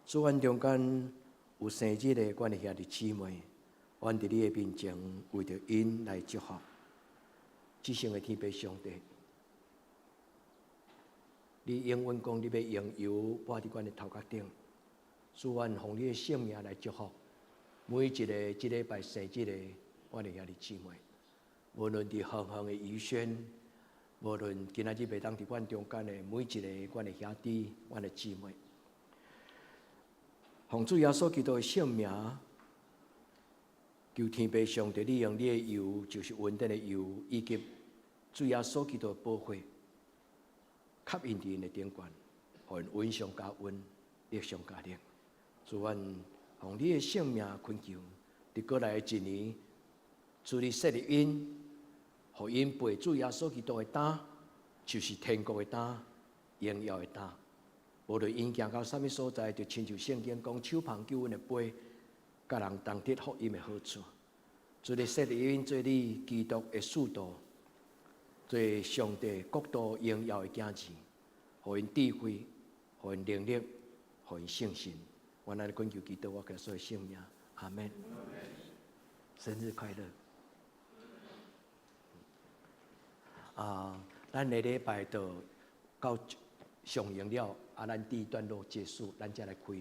主，阮中间有生日的阮的兄弟姊妹，阮伫你的面前为着因来祝福。至圣的天父上帝，你应允讲你要用油抹伫阮的头壳顶，使阮奉你的圣名来祝福每一个即礼拜生日的阮的兄弟姊妹，无论伫远方的医轩，无论今仔日袂当伫阮中间的每一个阮的兄弟、阮的姊妹，奉主耶稣基督的圣名。求天父上帝，你用你的油，就是稳定的油，以及主耶稣基督的保惠，吸引伫因的顶悬，互因温上加温，力上加力。主，阮奉你的圣名恳求，伫过来的一年，主你设立因，互因背主耶稣基督的担，就是天国的担，荣耀的担。无论因行到什么所在，就亲像圣经讲，手捧救恩的杯。甲人同得福音的好处，做你设立因做你基督的使徒，做上帝国度荣耀的镜子，互因智慧，互因能力，互因信心。我来恳求基督我给所有圣名，阿门。生日快乐！咱的礼拜到上映了，咱第一段落结束，咱再来开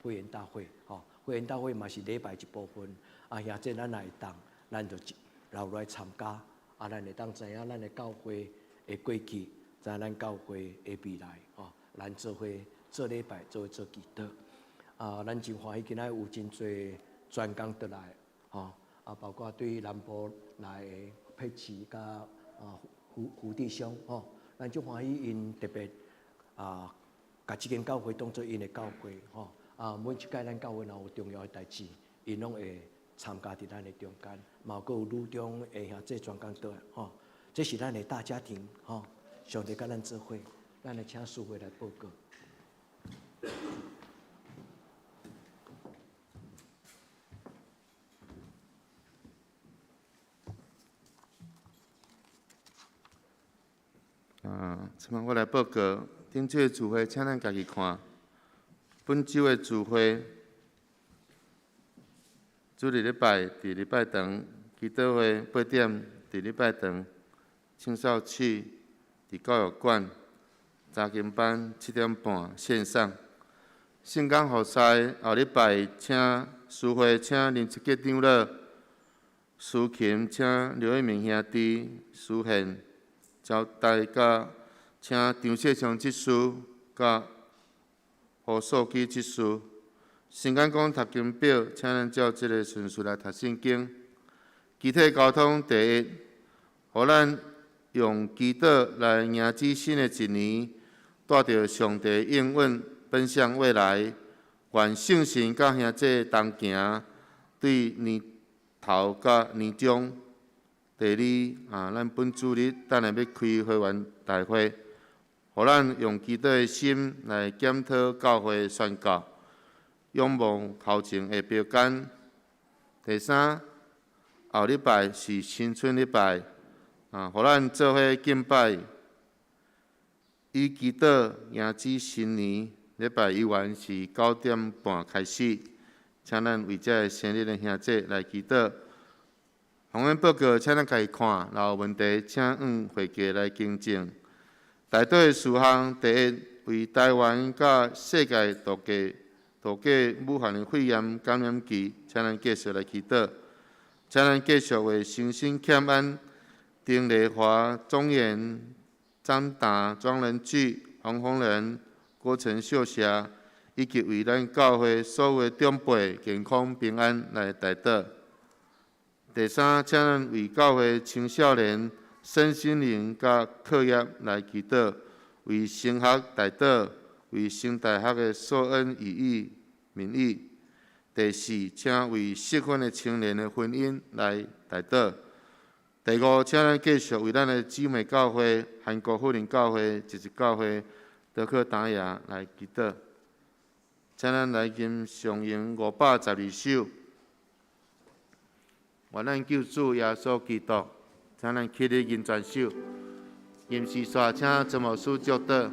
会员大会，会员大会嘛是礼拜一部分，现在咱也会当，咱就留来参加，咱会当知影咱的教会的过去，知影咱教会的未来，咱做伙做礼拜，做伙做祈祷，咱真欢喜今仔有真侪专工倒来，包括对南部来的佩奇甲胡弟兄，咱就欢喜因特别把这间教会当作因的教会，每一届咱教会若有重要的代志，因拢会参加伫咱的中间，嘛有女中的兄弟专工倒来，这是咱的大家庭，上帝甲咱做伙，咱来请师会来报告。即摆我来报告顶周的聚会，请咱家己看。本周的聚会，主日礼拜伫礼拜堂，祈祷会8点伫礼拜堂，青少区伫教育馆，查经班7点半线上。圣港复赛后礼拜请师会请林志杰长老、苏琴请刘一鸣兄弟书献招待，甲请张世昌执事甲何素基执事。圣港讲读经表，请咱照这个顺序来读圣经。集体交通第一，互咱用祈祷来迎接新的一年，带着上帝应允，奔向未来。愿圣神甲兄弟同行，对年头甲年终。第二，咱本主日等下要开会员大会，互咱用祈祷的心来检讨教会的宣教，仰望头前的标杆。第三，后礼拜是新春礼拜，互咱做伙敬拜，以祈祷迎接新年。礼拜一元是9点半开始，请咱为这生日的兄弟来祈祷。宏愿报告，请咱家己看，若有问题，请往会计来更正。内底的事项，第一，为台湾甲世界度过武汉的肺炎感染期，请咱继续来祈祷。请咱继续为新生欠安、丁丽华、庄严、张达、庄仁聚、黄宏仁、郭成秀霞，以及为咱教会所有的长辈健康平安来代祷。第三，请咱为教会青少年身心灵甲课业来祈祷，为升学代祷，为升大学的硕恩以义名誉。第四，请为适婚的青年的婚姻来代祷。第五，请咱继续为咱的姊妹教会、韩国福临教会、一直教会、德克达雅来祈祷。请咱来吟上咏512首。愿咱救主耶稣基督，请咱起立吟全首。吟诗煞，请曾牧师祝祷。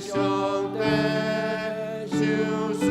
上帝受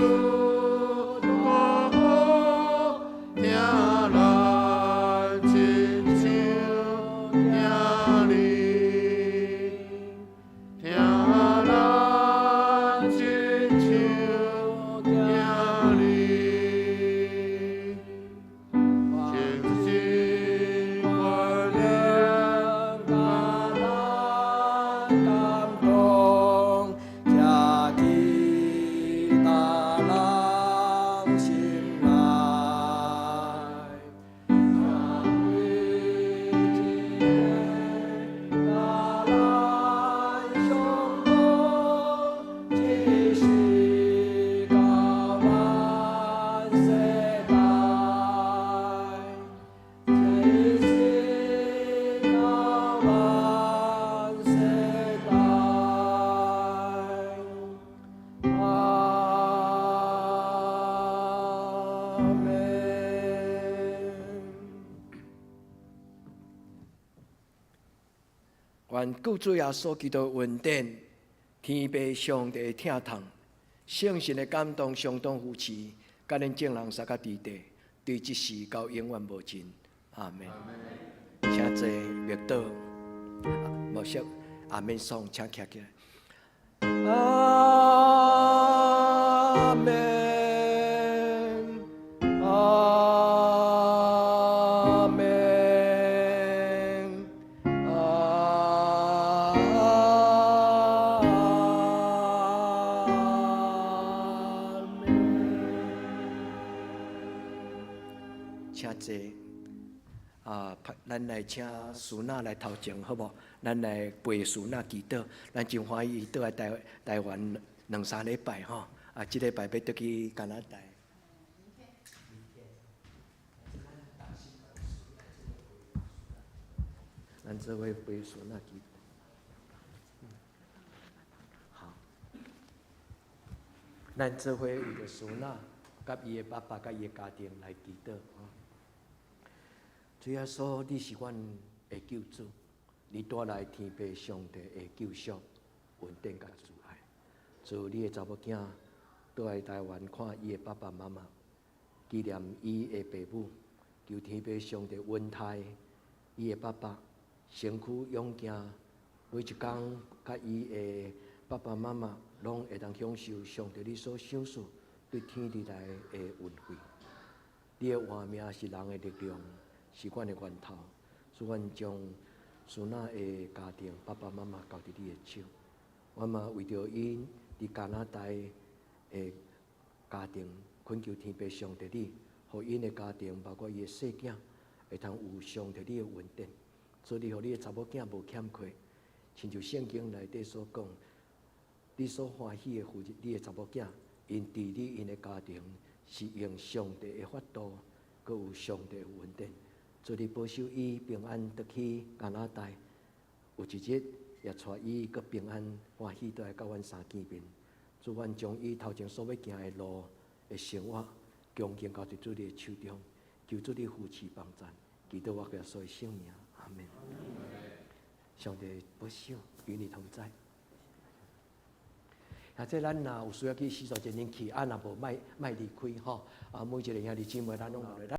愿救主耶稣基督恩典、天父上帝的疼痛、圣神的感动相当扶持，甲恁众人三甲伫地，对即时到永远无尽。阿门。请坐默祷，无惜阿门颂，请徛起来。阿门，阿门，阿门。请坐。咱来请苏娜来头前，好无？咱来陪苏娜祈祷。咱真欢喜，伊倒来台湾2-3礼拜吼。即礼拜要倒去加拿大。咱做伙陪苏娜祈祷。好，咱做伙为着苏娜、甲伊的爸爸、甲伊的家庭来祈祷。主耶稣，你是阮的救主，你带来天父上帝的救赎、恩典甲慈爱。做你的查某囝倒来台湾看伊的爸爸妈妈，纪念伊的爸母，求天父上帝恩待伊的爸爸，身躯勇健，每一天甲伊的爸爸妈妈拢会当享受上帝你所赏赐对天地来的恩惠。你的活命是人的力量。是阮的源头，所以阮将苏娜的家庭、爸爸妈妈交伫你的手。阮嘛为着因伫加拿大的家庭，恳求天父上帝你，互因的家庭，包括伊的细囝，会通有上帝你的恩典，所以互你的查某囝无欠亏。亲像圣经内底所讲，你所欢喜的父，你的查某囝，因治理因的家庭，是用上帝的法度，佮有上帝的恩典。做你保守伊平安得去加拿大，有一日也带伊佮平安欢喜倒来甲阮相见面。主，阮将伊头前所要行的路的生活，恭敬交伫主你的手中，求主你扶持帮助，祈祷我个所有性命。阿门。上帝保守与你同在。即咱若有需要去洗手间，恁去，若无莫离开吼。每一个兄弟姊妹，咱拢有咧。